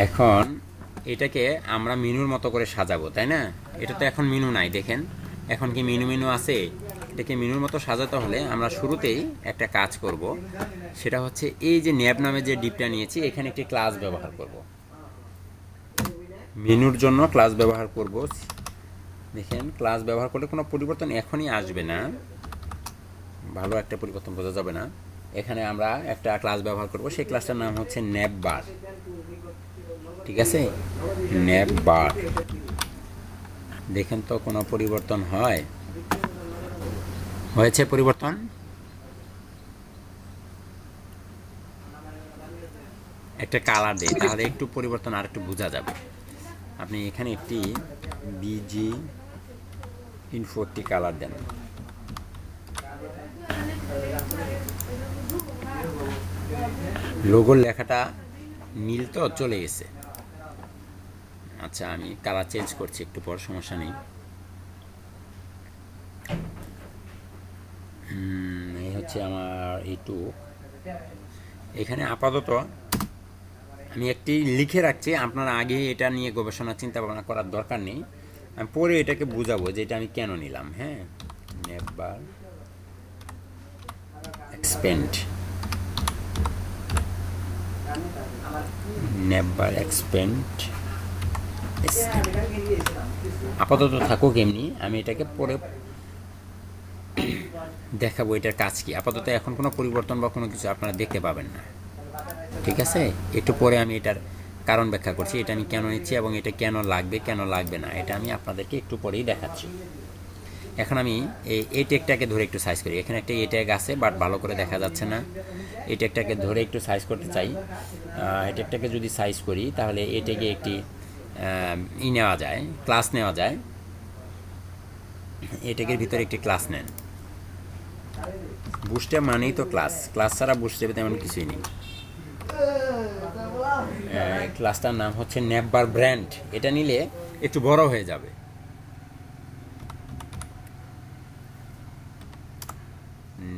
এখন এটাকে আমরা মেনুর মতো করে সাজাবো, তাই না? এটা তো এখন মেনু নাই, দেখেন এখন কি মেনু আছে? এটাকে মেনুর মতো সাজাতে হলে আমরা শুরুতেই একটা কাজ করব, সেটা হচ্ছে এই যে ন্যাব নামে যে ডিপটা নিয়েছি এখানে একটি ক্লাস ব্যবহার করব, মেনুর জন্য ক্লাস ব্যবহার করব। দেখেন ক্লাস ব্যবহার করলে কোনো পরিবর্তন এখনই আসবে না, ভালো একটা পরিবর্তন বোঝা যাবে না। এখানে আমরা একটা ক্লাস ব্যবহার করব, সেই ক্লাসটার নাম হচ্ছে ন্যাব বার, ঠিক আছে? ন্যাব বার। দেখেন তো কোনো পরিবর্তন হয়েছে পরিবর্তন? একটা কালার দেয় তাহলে একটু পরিবর্তন আর একটু বোঝা যাবে। আপনি এখানে একটি বিজি ইনফোটি কালার দেন, লোগোর লেখাটা নীল তো চলে গেছে। আচ্ছা আমি কালার চেঞ্জ করছি একটু পর, সমস্যা নেই। এই হচ্ছে আমার এইটু। এখানে আপাতত আমি একটি লিখে রাখছি, আপনারা আগে এটা নিয়ে গবেষণা চিন্তা ভাবনা করার দরকার নেই, আমি পরে এটাকে বুঝাবো যে এটা আমি কেন নিলাম। হ্যাঁ, নেভার এক্সপেন্ড, নেভার এক্সপেন্ড। আপাতত থাকুক এমনি, আমি এটাকে পরে দেখাবো এটার কাজ কি। আপাতত এখন কোনো পরিবর্তন বা কোনো কিছু আপনারা দেখতে পাবেন না, ঠিক আছে? একটু পরে আমি এটার কারণ ব্যাখ্যা করছি, এটা আমি কেন নিচ্ছি এবং এটা কেন লাগবে না, এটা আমি আপনাদেরকে একটু পরেই দেখাচ্ছি। এখন আমি এই টেকটাকে ধরে একটু সাইজ করি। এখানে একটা এই ট্যাগ আছে বাট ভালো করে দেখা যাচ্ছে না, এই টেকটাকে ধরে একটু সাইজ করতে চাই। এই টেকটাকে যদি সাইজ করি তাহলে এই ট্যাগে একটি নেওয়া যায়, ক্লাস নেওয়া যায়। এই ট্যাগের ভিতরে একটি ক্লাস নেন। বুস্টে মানেই তো ক্লাস ছাড়া বুস্টে তেমন কিছুই নেই। ক্লাসটার নাম হচ্ছে নেভার ব্র্যান্ড, এটা নিলে একটু বড় হয়ে যাবে।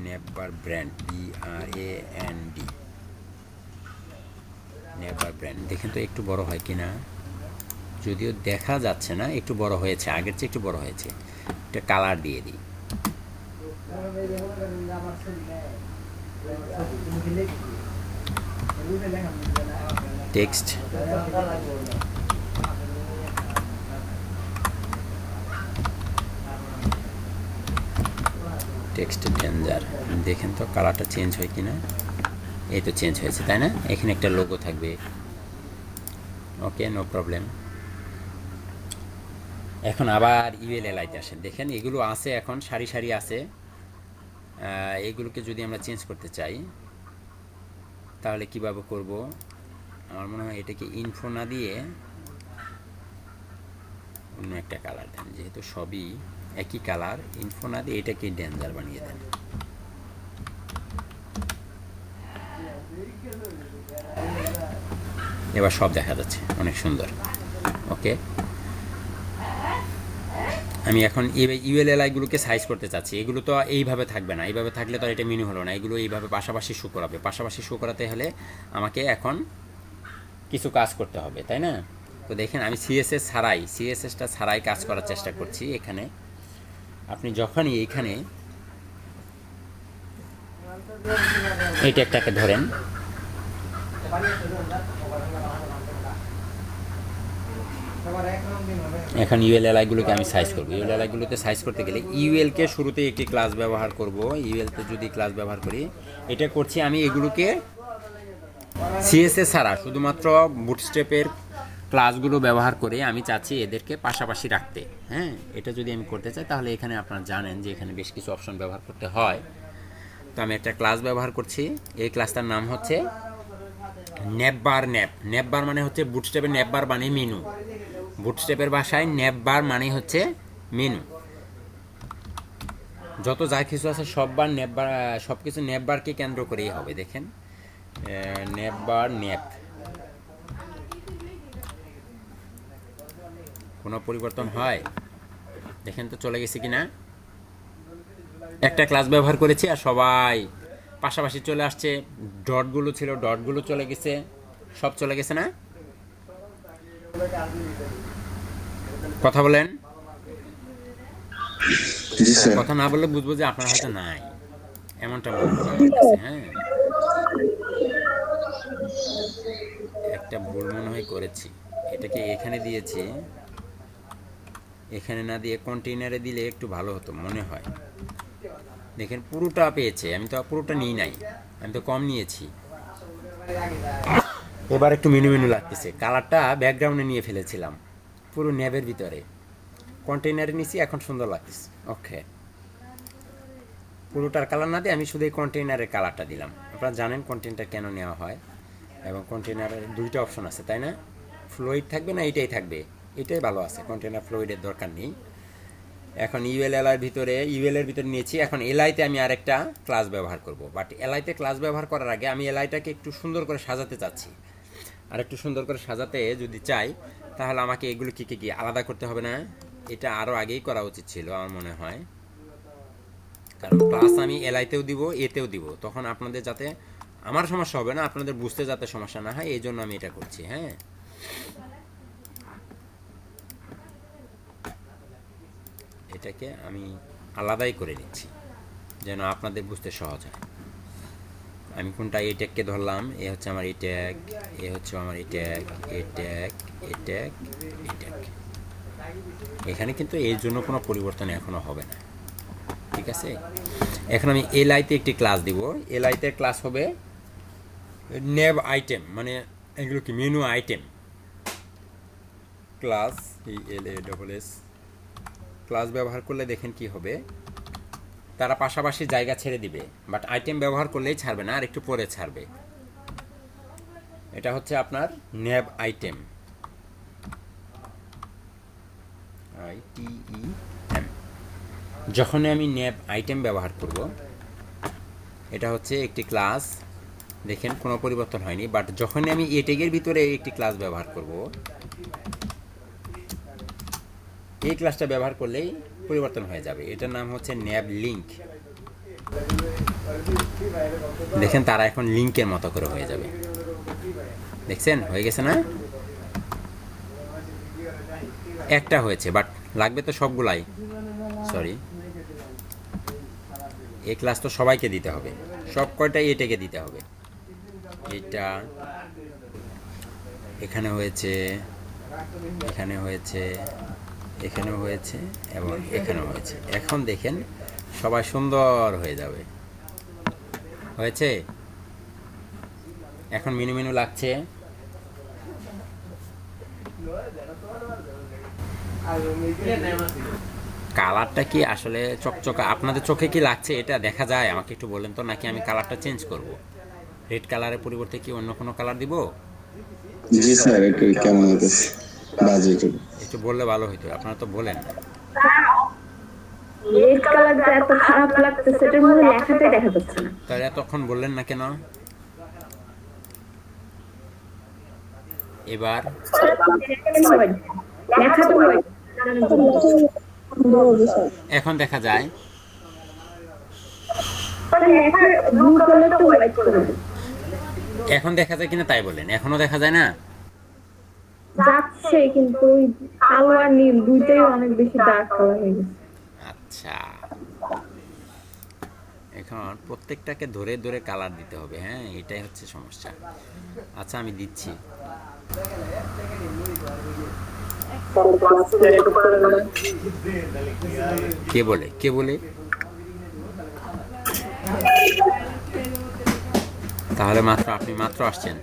Never brand, BRAND, never brand. দেখেন তো একটু বড় হয় কিনা, যদিও দেখা যাচ্ছে না, একটু বড় হয়েছে, আগের চেয়ে একটু বড় হয়েছে। একটা কালার দিয়ে দিই, টেক্সট, টেক্সট ডেঞ্জার। দেখেন তো কালারটা চেঞ্জ হয় কিনা, এই তো চেঞ্জ হয়েছে, তাই না? এখানে একটা লোগো থাকবে, ওকে, নো প্রবলেম। এখন আবার ULLI-তে আসেন, দেখেন এগুলো আছে, এখন সারি সারি আছে। এগুলোকে যদি আমরা চেঞ্জ করতে চাই তাহলে কিভাবে করব? আমার মনে হয় এটাকে ইনফো না দিয়ে অন্য একটা কালার দেন, যেহেতু সবই একই কালার। ইনফো না দিয়ে এটাকে ডেঞ্জার বানিয়ে দেন। এবার সব দেখা যাচ্ছে, অনেক সুন্দর। ওকে, আমি এখন ULLI-গুলোকে সাইজ করতে চাচ্ছি। এগুলো তো এইভাবে থাকবে না, এইভাবে থাকলে তো এটা মেনু হলো না। এগুলো এইভাবে পাশাপাশি শো করাবে। পাশাপাশি শো করাতে হলে আমাকে এখন কিছু কাজ করতে হবে, তাই না? তো দেখেন আমি CSS-টা ছাড়াই কাজ করার চেষ্টা করছি। এখানে আপনি যখনই এইখানে এই ট্যাগটাকে ধরেন, এখন ইউএল গুলোকে আমি সাইজ করব। ইউএল গুলোতে সাইজ করতে গেলে ইউএলকে শুরুতে একটি ক্লাস ব্যবহার করব। ইউএলতে যদি ক্লাস ব্যবহার করি, এটা করছি আমি এগুলোকে সিএসএস ছাড়া শুধুমাত্র বুটস্ট্র্যাপের ক্লাসগুলো ব্যবহার করে আমি চাচ্ছি এদেরকে পাশাপাশি রাখতে। হ্যাঁ, এটা যদি আমি করতে চাই তাহলে এখানে আপনারা জানেন যে এখানে বেশ কিছু অপশন ব্যবহার করতে হয়। তো আমি একটা ক্লাস ব্যবহার করছি। এই ক্লাসটার নাম হচ্ছে নেপবার। নেপবার মানে হচ্ছে বুটস্ট্র্যাপের নেপবার মানে মেনু। বুটস্ট্র্যাপের ভাষায় নেপবার মানে হচ্ছে মেনু। যত যা কিছু আছে সব কিছু নেপবারকে কেন্দ্র করেই হবে। দেখেন নেপবার, কোনো পরিবর্তন হয়? দেখেন তো চলে গেছে কিনা। একটা ক্লাস ব্যবহার করেছি আর সবাই পাশাপাশি চলে আসছে। ডটগুলো ছিল, ডটগুলো চলে গেছে, সব চলে গেছে না? কথা বলেন। জি স্যার। কথা না বললে বুঝবো যে আপনার হয়তো নাই, এমনটা মনে হচ্ছে। হ্যাঁ, একটা ভুল মনে হয় করেছি। এটাকে এখানে দিয়েছি, এখানে না দিয়ে কন্টেইনারে দিলে একটু ভালো হতো মনে হয়। দেখেন পুরোটা পেয়েছে, আমি তো পুরোটা নিই নাই, আমি তো কম নিয়েছি। এবার একটু মেনু লাগতেছে। কালারটা ব্যাকগ্রাউন্ডে নিয়ে ফেলেছিলাম, পুরো নেবের ভিতরে কন্টেইনারে নিয়েছি, এখন সুন্দর লাগতেছে। ওকে, পুরোটার কালার না দিয়ে আমি শুধু এই কন্টেইনারের কালারটা দিলাম। আপনারা জানেন কন্টেইনার কেন নেওয়া হয়, এবং কন্টেইনারের দুইটা অপশন আছে, তাই না? ফ্লুইড থাকবে না এটাই থাকবে, এটাই ভালো আছে, কন্টেইনার ফ্লুইডের দরকার নেই। এখন ইউএলের ভিতরে নিয়েছি। এখন এলআইতে আমি আরেকটা ক্লাস ব্যবহার করব, বাট এলআইতে ক্লাস ব্যবহার করার আগে আমি এলআইটাকে একটু সুন্দর করে সাজাতে চাচ্ছি। আর একটু সুন্দর করে সাজাতে যদি চাই তাহলে আমাকে এগুলো কি আলাদা করতে হবে না? এটা আরও আগেই করা উচিত ছিল আমার মনে হয়, কারণ ক্লাস আমি এলআইতেও দিব, এতেও দিব, তখন আপনাদের যাতে আমার সমস্যা হবে না, আপনাদের বুঝতে যাতে সমস্যা না হয়, এই জন্য আমি এটা করছি। হ্যাঁ, এটাকে আমি আলাদাই করে নিচ্ছি যেন আপনাদের বুঝতে সহজ হয়। আমি কোনটা এই ট্যাগকে ধরলাম, এ হচ্ছে আমার এই ট্যাগ, এ হচ্ছে আমার এই ট্যাগ, এই ট্যাগ, এই ট্যাগ, এই ট্যাগ। এখানে কিন্তু এর জন্য কোনো পরিবর্তন এখনো হবে না, ঠিক আছে? এখন আমি এলআইতে একটি ক্লাস দিব। এলআইতে ক্লাস হবে নেভ আইটেম, মানে এগুলো কি menu item class. ELASS class ব্যবহার করলে দেখেন কি হবে, তারা পাশাপাশি জায়গা ছেড়ে দিবে, বাট আইটেম ব্যবহার করলেই ছাড়বে না, আর একটু পরে ছাড়বে। এটা হচ্ছে আপনার নেভ আইটেম, ITEM। যখন আমি নেভ আইটেম ব্যবহার করব, এটা হচ্ছে একটি ক্লাস, দেখেন কোনো পরিবর্তন হয়নি, বাট যখন আমি এ ট্যাগের ভিতরে একটি ক্লাস ব্যবহার করব, এই ক্লাসটা ব্যবহার করলেই পরিবর্তন হয়ে যাবে। এটার নাম হচ্ছে নেভ লিঙ্ক। দেখেন তারা এখন লিঙ্কের মতো করে হয়ে যাবে, দেখছেন হয়ে গেছে না? একটা হয়েছে, বাট লাগবে তো সবগুলাই। সরি, এই ক্লাস তো সবাইকে দিতে হবে, সব কয়টাই এটাকে দিতে হবে। এটা এখানে হয়েছে, এখানে হয়েছে, এখানেও হয়েছে এবং এখানেও হয়েছে। এখন দেখেন সবাই সুন্দর হয়ে যাবে, হয়েছে। এখন মেনু লাগছে। কালারটা কি আসলে চকচকা আপনাদের চোখে কি লাগছে? এটা দেখা যায়? আমাকে একটু বলেন তো, নাকি আমি কালারটা চেঞ্জ করব? রেড কালারের পরিবর্তে কি অন্য কোনো কালার দিব? জি স্যার, একটু কেমন হইতেছে বাজে একটু বললে ভালো হইতো, আপনারা তো বলেন না। রেড কালারটা এত খারাপ লাগতেছে, এটার মধ্যে লেখাটাই দেখা যাচ্ছে না। তাহলে এতক্ষণ বললেন না কেন? এবার লেখাটা এখন দেখা যায়, এখন দেখা যায় কিনা তাই বলেন। এখনো দেখা যায় না? যাচ্ছে, কিন্তু ওই কালো আর নীল দুইটাই অনেক বেশি ডার্ক কালার হয়ে গেছে। আচ্ছা, এখন প্রত্যেকটাকে ধরে ধরে কালার দিতে হবে। হ্যাঁ, এটাই হচ্ছে সমস্যা। আচ্ছা, আমি দিচ্ছি। কে বলে কে বলে? তাহলে মাত্র আপনি মাত্র আসছেন,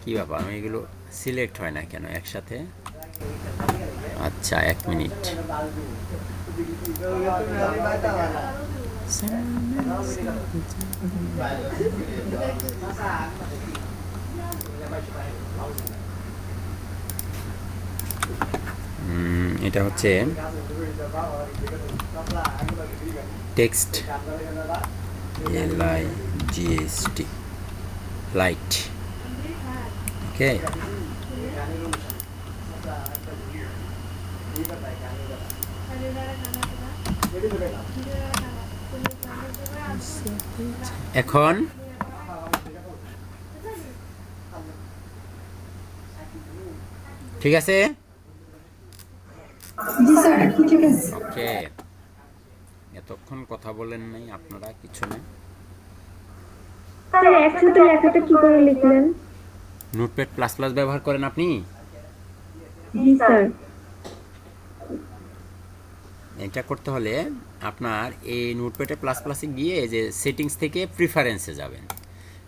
কি ব্যাপার? আমি এগুলো সিলেক্ট হয় না কেন একসাথে? আচ্ছা 1 মিনিট। এটা হচ্ছে টেক্সট, LIGST, লাইট। ওকে, এখন ঠিক আছে? ওকে, এতক্ষণ কথা বলেন নাই আপনারা কিছু না। স্যার একসাথে লেখাটা কি করে লিখলেন? নোটপ্যাড প্লাস প্লাস ব্যবহার করেন আপনি? জি স্যার। এটা করতে হলে আপনার এই নোটপ্যাডে প্লাস প্লাসে গিয়ে যে সেটিংস থেকে প্রিফারেন্সে যাবেন,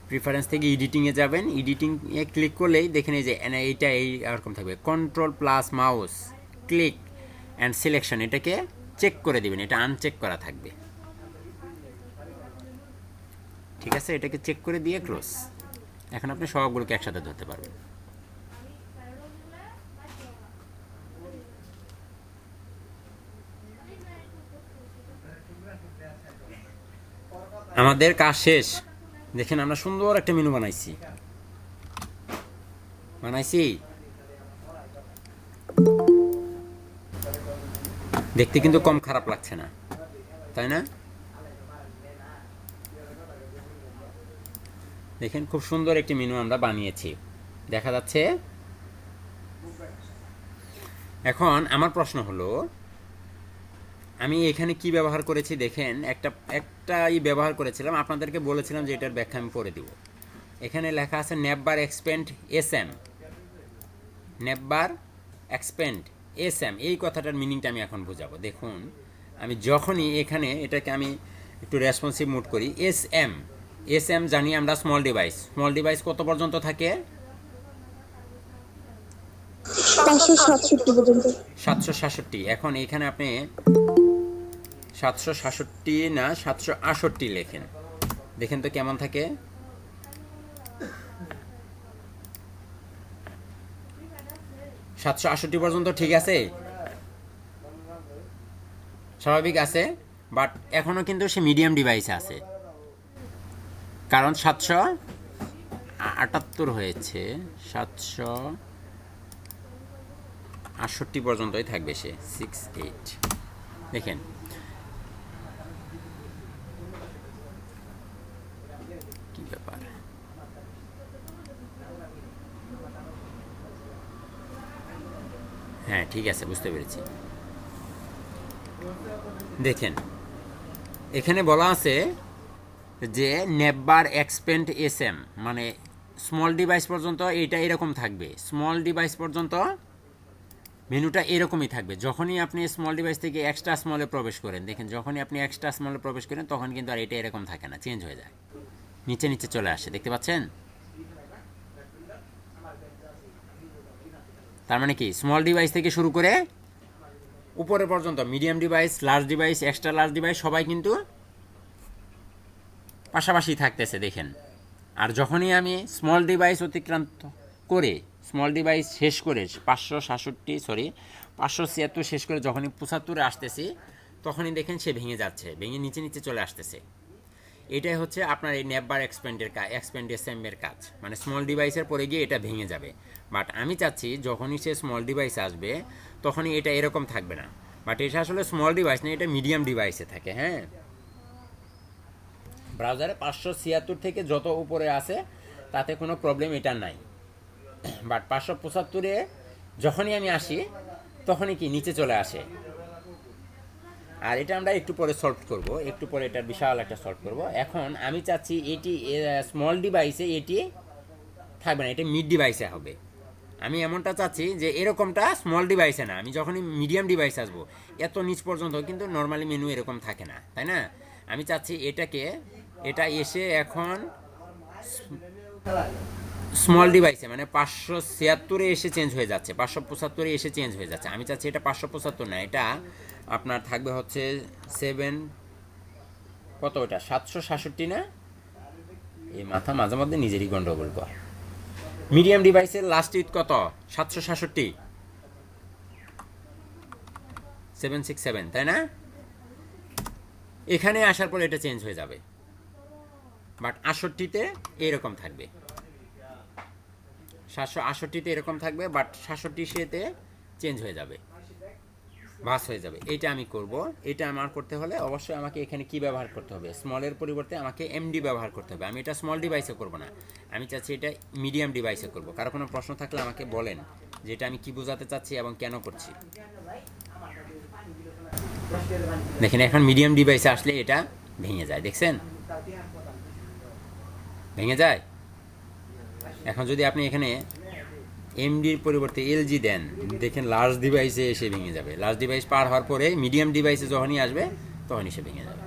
প্রিফারেন্স থেকে এডিটিংয়ে যাবেন, এডিটিংয়ে ক্লিক করলেই দেখেন এই যে এইটা এই এরকম থাকবে, control plus mouse click and selection, এটাকে চেক করে দিবেন, এটা আনচেক করা থাকবে। ঠিক আছে, এটাকে চেক করে দিয়ে ক্লোজ। এখন আপনি সবগুলোকে একসাথে ধরতে পারবেন। আমাদের কাজ শেষ। দেখেন আমরা সুন্দর একটা মেনু বানাইছি। দেখতে কিন্তু কম খারাপ লাগছে না, তাই না? দেখেন খুব সুন্দর একটি মেনু আমরা বানিয়েছি, দেখা যাচ্ছে। এখন আমার প্রশ্ন হলো, আমি এখানে কি ব্যবহার করেছি দেখেন, একটাই ব্যবহার করেছিলাম, আপনাদেরকে বলেছিলাম যে এটার ব্যাখ্যা আমি করে দিব। এখানে লেখা আছে নেপবার এক্সপ্যান্ড SM, নেপবার এক্সপ্যান্ড SM, এই কথাটার মিনিংটা আমি এখন বোঝাবো। দেখুন, আমি যখনই এখানে এটাকে আমি একটু রেসপন্সিভ মুড করি, SM জানি আমরা স্মল ডিভাইস কত পর্যন্ত থাকে? 767। এখন এখানে আপনি 767 না 768 লেখেন, দেখেন তো কেমন থাকে। $768 পর্যন্ত ঠিক আছে, স্বাভাবিক আছে। বাট এখনো কিন্তু সে মিডিয়াম ডিভাইসে আছে, কারণ 778 হয়েছে, 768 পর্যন্তই থাকবে সে, 68। দেখেন কি ব্যাপার, হ্যাঁ ঠিক আছে, বুঝতে পেরেছি। দেখেন এখানে বলা আছে যে নেপবার এক্সপ্যান্ড SM, মানে স্মল ডিভাইস পর্যন্ত এটা এরকম থাকবে, স্মল ডিভাইস পর্যন্ত মেনুটা এরকমই থাকবে। যখনই আপনি স্মল ডিভাইস থেকে এক্সট্রা স্মলে প্রবেশ করেন, দেখেন যখনই আপনি এক্সট্রা স্মলে প্রবেশ করেন তখন কিন্তু আর এটা এরকম থাকে না, চেঞ্জ হয়ে যায়, নিচে নিচে চলে আসে, দেখতে পাচ্ছেন? তার মানে কি, স্মল ডিভাইস থেকে শুরু করে উপরে পর্যন্ত medium device, large device, extra large device সবাই কিন্তু পাশাপাশি থাকতেছে, দেখেন। আর যখনই আমি স্মল ডিভাইস অতিক্রান্ত করে, স্মল ডিভাইস শেষ করে 576 শেষ করে যখনই 75 আসতেছি, তখনই দেখেন সে ভেঙে যাচ্ছে, ভেঙে নিচে নিচে চলে আসতেছে। এটাই হচ্ছে আপনার এই নেপবার এক্সপ্যান্ড SM এর কাজ, মানে স্মল ডিভাইসের পরে গিয়ে এটা ভেঙে যাবে। বাট আমি চাচ্ছি যখনই সে স্মল ডিভাইস আসবে তখনই এটা এরকম থাকবে না, বাট এটা আসলে স্মল ডিভাইস না, এটা মিডিয়াম ডিভাইসে থাকে। হ্যাঁ, ব্রাউজারে 576 থেকে যত উপরে আসে তাতে কোনো প্রবলেম এটা নাই, বাট 575-এ যখনই আমি আসি তখনই কি নিচে চলে আসে। আর এটা আমরা একটু পরে সলভ করব, একটু পরে এটা বিশাল একটা সলভ করব। এখন আমি চাচ্ছি এটি স্মল ডিভাইসে এটি থাকবে না, এটা মিড ডিভাইসে হবে। আমি এমনটা চাচ্ছি যে এরকমটা স্মল ডিভাইসে না, আমি যখনই মিডিয়াম ডিভাইস আসবো এত নিচ পর্যন্ত কিন্তু নর্মালি মেনু এরকম থাকে না, তাই না? আমি চাচ্ছি এটা এসে এখন স্মল ডিভাইসে মানে 576-এ এসে চেঞ্জ হয়ে যাচ্ছে, 575-এ এসে চেঞ্জ হয়ে যাচ্ছে। আমি চাচ্ছি এটা 575 না, এটা আপনার থাকবে হচ্ছে 7 কত ওটা 766 না? এই মাথা মাঝে মধ্যে নিজেরই গন্ডগোল কর। মিডিয়াম ডিভাইসের লাস্ট ইট কত? 766 767, তাই না? এখানে আসার পর এটা চেঞ্জ হয়ে যাবে, বাট 68-তে এরকম থাকবে, 768-তে এরকম থাকবে, বাট 67-তে চেঞ্জ হয়ে যাবে, ভাস হয়ে যাবে। এটা আমি করব। এটা আমার করতে হলে অবশ্যই আমাকে এখানে কি ব্যবহার করতে হবে? স্মলের পরিবর্তে আমাকে এমডি ব্যবহার করতে হবে। আমি এটা স্মল ডিভাইসে করব না, আমি চাচ্ছি এটা মিডিয়াম ডিভাইসে করব। কারো কোনো প্রশ্ন থাকলে আমাকে বলেন যে এটা আমি কি বোঝাতে চাচ্ছি এবং কেন করছি। দেখেন এখন মিডিয়াম ডিভাইসে আসলে এটা ভেঙে যায়, দেখছেন ভেঙে যায়। এখন যদি আপনি এখানে এমডির পরিবর্তে এলজি দেন, দেখেন লার্জ ডিভাইসে এসে ভেঙে যাবে। লার্জ ডিভাইস পার হওয়ার পরে মিডিয়াম ডিভাইসে যখনই আসবে তখনই সে ভেঙে যাবে।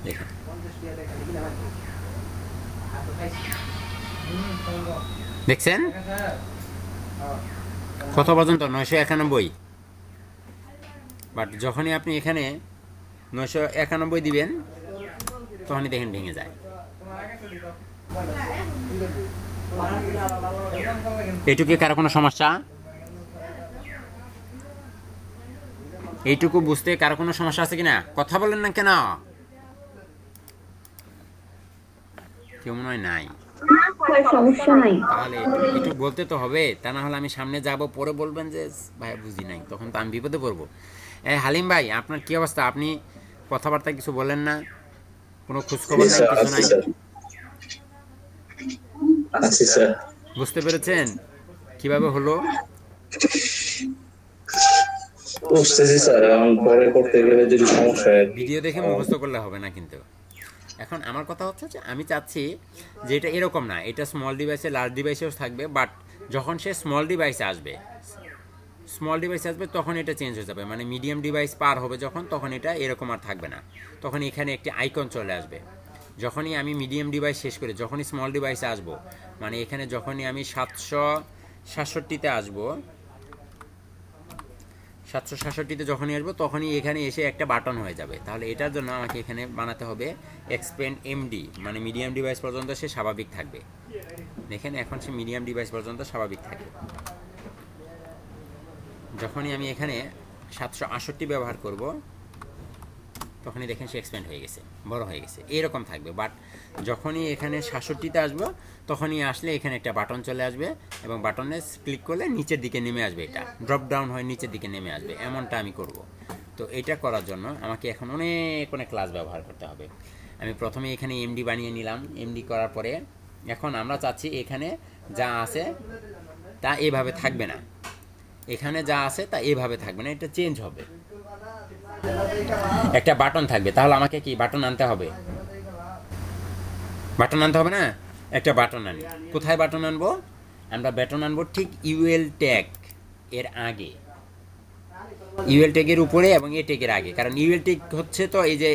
দেখেন দেখছেন কত পর্যন্ত? 991। বাট যখনই আপনি এখানে 991 দিবেন তখনই দেখেন ভেঙে যায়। এইটুকু কারো কোনো সমস্যা? এইটুকু বুঝতে কারো কোনো সমস্যা আছে কিনা? কথা বলেন না কেন? কেউ মনে হয় নাই। সমস্যা নাই। তাহলে একটু বলতে তো হবে, তা না হলে আমি সামনে যাব, পরে বলবেন যে ভাই বুঝি নাই, তখন তো আমি বিপদে পড়বো। হালিম ভাই, আপনার কি অবস্থা? আপনি কথাবার্তা কিছু বলেন না, কোনো খোঁজখবর নাই, কিছু নাই। আচ্ছা স্যার, বুঝতে পেরেছেন কিভাবে হলো? বুঝতেছি স্যার, এখন পরে করতে গেলে যদি সমস্যা হয়। ভিডিও দেখে মুখস্থ করলে হবে না কিন্তু। এখন আমার কথা হচ্ছে যে আমি চাচ্ছি যে এটা এরকম না, এটা স্মল ডিভাইসে লার্জ ডিভাইসেও থাকবে, বাট যখন সে স্মল ডিভাইসে আসবে তখন এটা চেঞ্জ হয়ে যাবে। মানে মিডিয়াম ডিভাইস পার হবে যখন, তখন এটা এরকম আর থাকবে না, তখন এখানে একটি আইকন চলে আসবে। যখনই আমি মিডিয়াম ডিভাইস শেষ করি, যখনই স্মল ডিভাইসে আসবো, মানে এখানে যখনই আমি 767-তে আসবো, 767-তে যখনই আসবো তখনই এখানে এসে একটা বাটন হয়ে যাবে। তাহলে এটার জন্য আমাকে এখানে বানাতে হবে এক্সপেন্ড এমডি, মানে মিডিয়াম ডিভাইস পর্যন্ত সে স্বাভাবিক থাকবে। দেখেন এখন সে মিডিয়াম ডিভাইস পর্যন্ত স্বাভাবিক থাকবে। যখনই আমি এখানে 768 ব্যবহার করব তখনই দেখেন সে এক্সপেন্ড হয়ে গেছে, বড় হয়ে গেছে, এরকম থাকবে। বাট যখনই এখানে 67-তে আসবো তখনই আসলে এখানে একটা বাটন চলে আসবে এবং বাটনে ক্লিক করলে নিচের দিকে নেমে আসবে, এটা ড্রপ ডাউন হয়ে নিচের দিকে নেমে আসবে, এমনটা আমি করব। তো এটা করার জন্য আমাকে এখন অনেক ক্লাস ব্যবহার করতে হবে। আমি প্রথমে এখানে এমডি বানিয়ে নিলাম। এমডি করার পরে এখন আমরা চাচ্ছি এখানে যা আছে তা এভাবে থাকবে না, এখানে যা আছে তা এভাবে থাকবে না, এটা চেঞ্জ হবে, একটা বাটন থাকবে। তাহলে আমাকে কি বাটন আনতে হবে? বাটন আনতে হবে না? একটা বাটন আনি। কোথায় বাটন আনবো? আমরা বাটন আনবো ঠিক ইউএল ট্যাগ এর আগে, ইউএল ট্যাগের উপরে এবং এ ট্যাগের আগে। কারণ ইউএল ট্যাগ হচ্ছে তো এই যে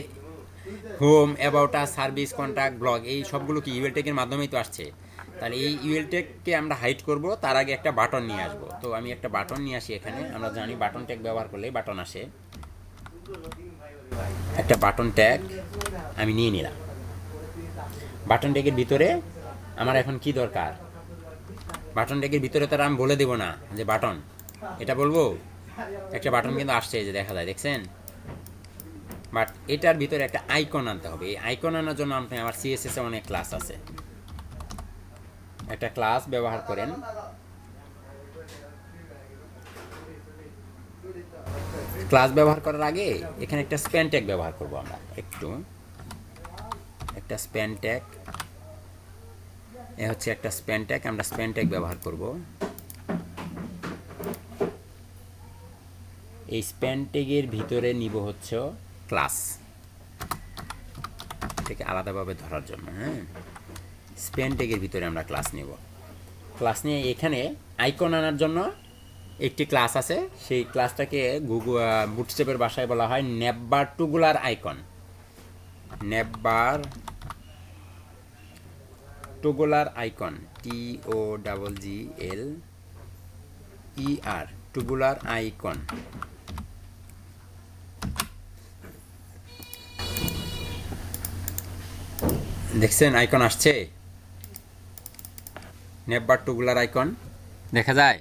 home, about us, service, contact, blog, এই সবগুলো কি ইউএল ট্যাগের মাধ্যমেই তো আসছে। তাহলে এই ইউএল ট্যাগকে আমরা হাইড করব, তার আগে একটা বাটন নিয়ে আসবো। তো আমি একটা বাটন নিয়ে আসি এখানে। আমরা জানি বাটন ট্যাগ ব্যবহার করলে বাটন আসে। একটা বাটন ট্যাগ আমি নিয়ে নিলাম। বাটন ট্যাগের ভিতরে আমার এখন কি দরকার? বাটন ট্যাগের ভিতরে তো আমি বলে দেবো না যে বাটন, এটা বলবো। একটা বাটন কিন্তু আসছে, এই যে দেখা যায়, দেখছেন? বাট এটার ভিতরে একটা আইকন আনতে হবে। এই আইকন আনার জন্য আপনি আমার সিএসএস এ অনেক ক্লাস আছে, একটা ক্লাস ব্যবহার করেন। ক্লাস ব্যবহার করার আগে এখানে একটা স্প্যান ট্যাগ ব্যবহার করব আমরা, একটা স্প্যান ট্যাগ, এ হচ্ছে একটা স্প্যান ট্যাগ, আমরা স্প্যান ট্যাগ ব্যবহার করব। এই স্প্যান ট্যাগের ভিতরে নিব হচ্ছে ক্লাস। এটাকে আলাদাভাবে ধরার জন্য। হ্যাঁ, স্পেন ট্যাগের ভিতরে আমরা ক্লাস নেব। ক্লাস নিয়ে এখানে আইকন আনার জন্য একটি ক্লাস আছে, সেই ক্লাসটাকে বুটস্ট্র্যাপের ভাষায় বলা হয় navbar toggler icon. Navbar toggler icon, TOGGLER, toggler icon. দেখছেন আইকন আসছে, নেভবার টুগুলার আইকন দেখা যায়।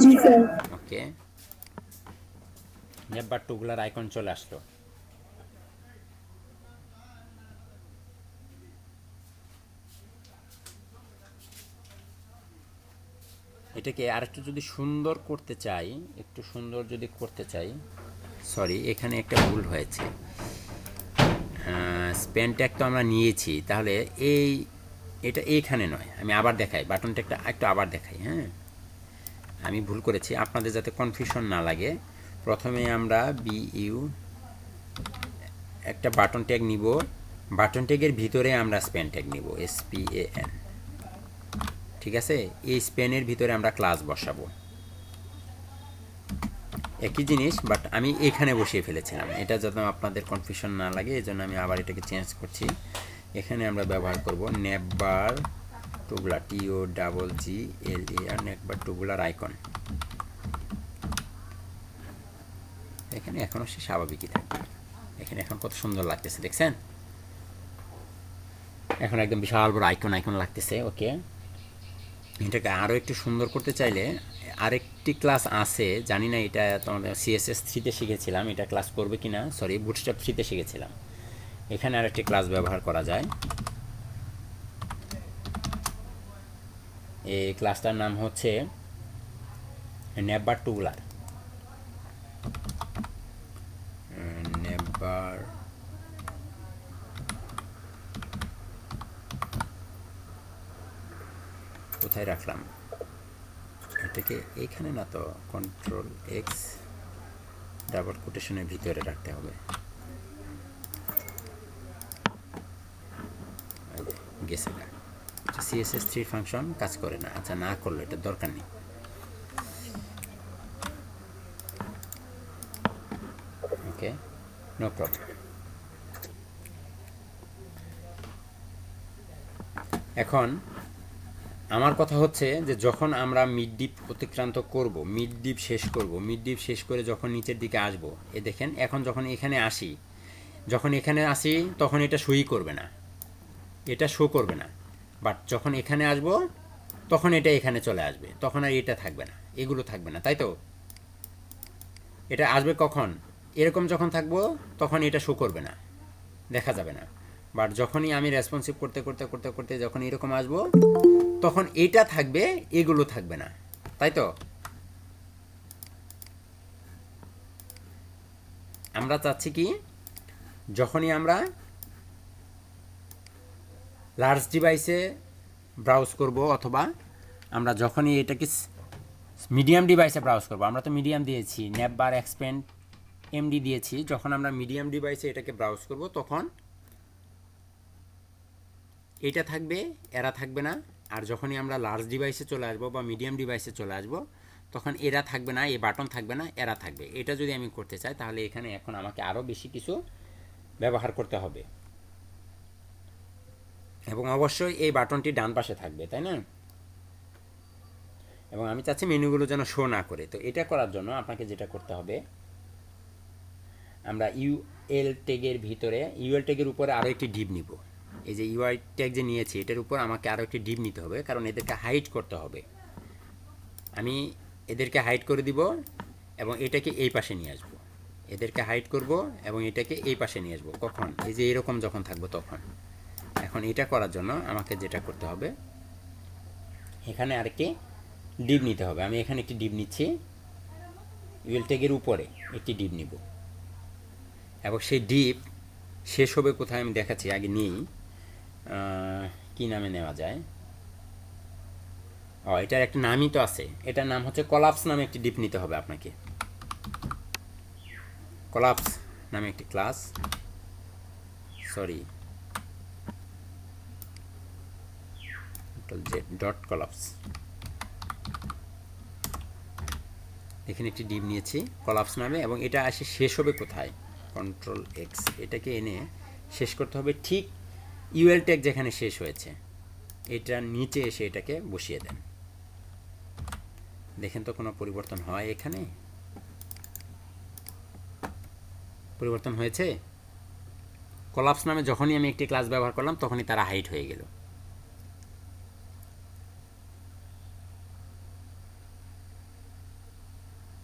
জি স্যার। ওকে, নেভবার টুগুলার আইকন চলে আসলো। এটাকে আরেকটু যদি সুন্দর করতে চাই, একটু সুন্দর যদি করতে চাই, সরি এখানে একটা ভুল হয়েছে। স্পেন ট্যাগ তো আমরা নিয়েছি, তাহলে এটা এইখানে নয়, আমি আবার দেখাই, বাটন ট্যাগটা একটু আবার দেখাই। হ্যাঁ, আমি ভুল করেছি, আপনাদের যাতে কনফিউশন না লাগে। প্রথমে আমরা একটা বাটন ট্যাগ নিব, বাটন ট্যাগের ভিতরে আমরা স্পেন ট্যাগ নিব, SPAN। ঠিক আছে, এই স্পেনের ভিতরে আমরা ক্লাস বসাবো, একই জিনিস, বাট আমি এখানে বসিয়ে ফেলেছিলাম। এটা যাতে আপনাদের কনফিউশন না লাগে, এই জন্য আমি আবার এটাকে চেঞ্জ করছি। এখানে আমরা ব্যবহার করব নেভবার টুগুলার, TOGGLER, নেভবার টুগুলার আইকন। এখানে এখনও সে স্বাভাবিকই থাকবে। এখানে এখন কত সুন্দর লাগতেছে, দেখছেন? এখন একদম বিশাল বড় আইকন লাগতেছে। ওকে, এটাকে আরও একটু সুন্দর করতে চাইলে আরেকটি ক্লাস আছে, জানি না এটা তোমাদের CSS 3-তে শিখেছিলাম, এটা ক্লাস করবে কি না, সরি বুটস্ট্র্যাপ 3-তে শিখেছিলাম। এখানে আরেকটি ক্লাস ব্যবহার করা যায়। এই ক্লাসটার নাম হচ্ছে নেভবার টুগুলার। নেভবার কোথায় রাখলাম এটাকে? এইখানে না তো, Ctrl+X, ডাবল কোটেশনের ভিতরে রাখতে হবে। গেছে না, CSS 3 ফাংশন কাজ করে না। আচ্ছা, না করলে এটা দরকার নেই। ওকে, নো প্রবলেম। এখন আমার কথা হচ্ছে যে যখন আমরা মিড ডিপ অতিক্রান্ত করব, মিড ডিপ শেষ করে যখন নিচের দিকে আসব, এ দেখেন এখন যখন এখানে আসি তখন এটা শোই করবে না, এটা শো করবে না। বাট যখন এখানে আসব তখন এটা এখানে চলে আসবে, তখন আর এটা থাকবে না, এগুলো থাকবে না, তাই তো? এটা আসবে কখন? এরকম যখন থাকবো তখন এটা শো করবে না, দেখা যাবে না। বাট যখনই আমি রেসপন্সিভ করতে যখন এরকম আসবো তখন এটা থাকবে, এগুলো থাকবে না, তাই তো? আমরা চাচ্ছি কি, যখনই আমরা লার্জ ডিভাইসে ব্রাউজ করব, অথবা আমরা যখনই এটাকে মিডিয়াম ডিভাইসে ব্রাউজ করব, আমরা তো মিডিয়াম দিয়েছি, নেভবার এক্সপ্যান্ড MD দিয়েছি, যখন আমরা মিডিয়াম ডিভাইসে এটাকে ব্রাউজ করব তখন এটা থাকবে, এরা থাকবে না। আর যখনই আমরা লার্জ ডিভাইসে চলে আসবো বা মিডিয়াম ডিভাইসে চলে আসবো তখন এরা থাকবে না, এই বাটন থাকবে না, এরা থাকবে। এটা যদি আমি করতে চাই তাহলে এখানে এখন আমাকে আরও বেশি কিছু ব্যবহার করতে হবে, এবং অবশ্যই এই বাটনটি ডান পাশে থাকবে, তাই না? এবং আমি চাচ্ছি মেনুগুলো যেন শো না করে। তো এটা করার জন্য আপনাকে যেটা করতে হবে, আমরা UL ট্যাগের ভিতরে, UL ট্যাগের উপরে আরও একটি ডিপ নিব। এই যে UI ট্যাগ যে নিয়েছি এটার উপর আমাকে আরও একটি ডিপ নিতে হবে, কারণ এদেরকে হাইড করতে হবে। আমি এদেরকে হাইড করে দিব এবং এটাকে এই পাশে নিয়ে আসবো, এদেরকে হাইড করব এবং এটাকে এই পাশে নিয়ে আসবো। কখন? এই যে এরকম যখন থাকবো তখন। এখন এটা করার জন্য আমাকে যেটা করতে হবে, এখানে আরেকটি ডিপ নিতে হবে। আমি এখানে একটি ডিপ নিচ্ছি, UL ট্যাগের উপরে একটি ডিপ নিব, এবং সেই ডিপ শেষ হবে কোথায় আমি দেখাচ্ছি। আগে নিই, কি নামে নেওয়া যায়? এটার একটা নামই তো আছে, এটার নাম হচ্ছে কলাপস নামে একটি ডিপ নিতে হবে আপনাকে। কলাপস নামে একটি ক্লাস, সরি ডট কলাপস। এখানে একটি ডিভ নিয়েছি কলাপস নামে, এবং এটা আসে শেষ হবে কোথায়, কন্ট্রোল এক্স, এটাকে এনে শেষ করতে হবে ঠিক ইউএল ট্যাগ যেখানে শেষ হয়েছে এটার নিচে এসে এটাকে বসিয়ে দেন। দেখেন তো কোনো পরিবর্তন হয়, এখানে পরিবর্তন হয়েছে। কলাপস নামে যখনই আমি একটি ক্লাস ব্যবহার করলাম তখনই তারা হাইড হয়ে গেল।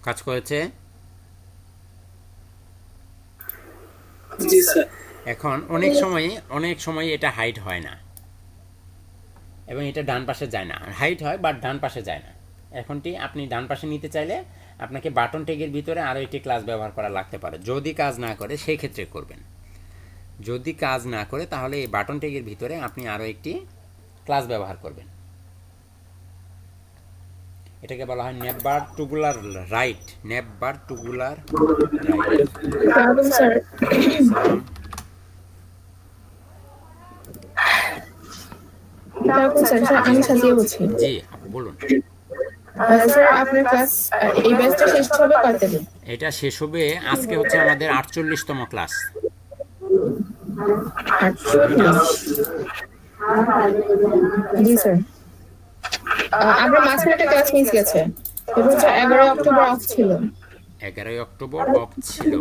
কাজ করেছে? জি স্যার। এখন অনেক সময় এটা হাইড হয় না, এবং এটা ডান পাশে যায় না, হাইড হয় বাট ডান পাশে যায় না। এখনটি আপনি ডান পাশে নিতে চাইলে আপনাকে বাটন ট্যাগের ভিতরে আরও একটি ক্লাস ব্যবহার করা লাগতে পারে। যদি কাজ না করে সেই ক্ষেত্রে করবেন, যদি কাজ না করে তাহলে এই বাটন ট্যাগের ভিতরে আপনি আরও একটি ক্লাস ব্যবহার করবেন। এটাকে বলা হয় নেভবার টুগুলার রাইট, নেভবার টুগুলার রাইট। স্যার আমি সাজিয়ে বলছি। জি আপু বলুন। স্যার আপনার ক্লাস এই ব্যাচটা শেষ হবে কয়টা দিন? এটা শেষ হবে আজকে হচ্ছে আমাদের 48তম ক্লাস। জি স্যার। আমরা মাঝখানে একটা ক্লাস মিস গেছে, এটা হচ্ছে 11 অক্টোবর অফ ছিল। 11 অক্টোবর অফ ছিল।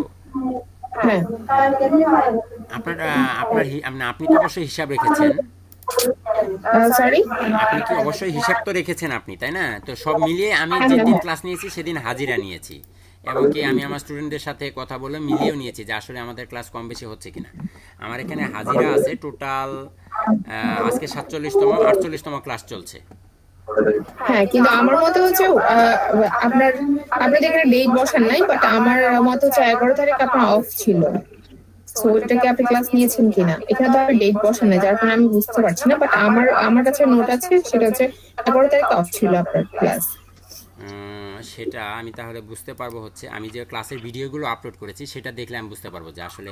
হ্যাঁ আপনি তো অবশ্যই হিসাব রেখেছেন, সরি আপনি কি অবশ্যই হিসাব তো রেখেছেন আপনি, তাই না? তো সব মিলিয়ে আমি যেদিন ক্লাস নিয়েছি সেদিন হাজিরা নিয়েছি, এবং কি আমি আমার স্টুডেন্টদের সাথে কথা বলে মিলিয়েও নিয়েছি যে আসলে আমাদের ক্লাস কম বেশি হচ্ছে কিনা। আমার এখানে হাজিরা আছে টোটাল আজকে 48তম ক্লাস চলছে। হ্যাঁ, কিন্তু আমার মতে হচ্ছে আপনি এখানে ডেট বসান নাই, বাট আমার মতে হচ্ছে 11 তারিখ আপনার অফ ছিল। সো এটাকে আপনি ক্লাস নিয়েছেন কিনা, এখানে তো আপনি ডেট বসান নাই, যার কারণে আমি বুঝতে পারছি না। বাট আমার কাছে নোট আছে, সেটা হচ্ছে 11 তারিখ অফ ছিল আপনার ক্লাস। সেটা আমি তাহলে বুঝতে পারবো হচ্ছে আমি যে ক্লাসের ভিডিওগুলো আপলোড করেছি সেটা দেখলে আমি বুঝতে পারবো যে আসলে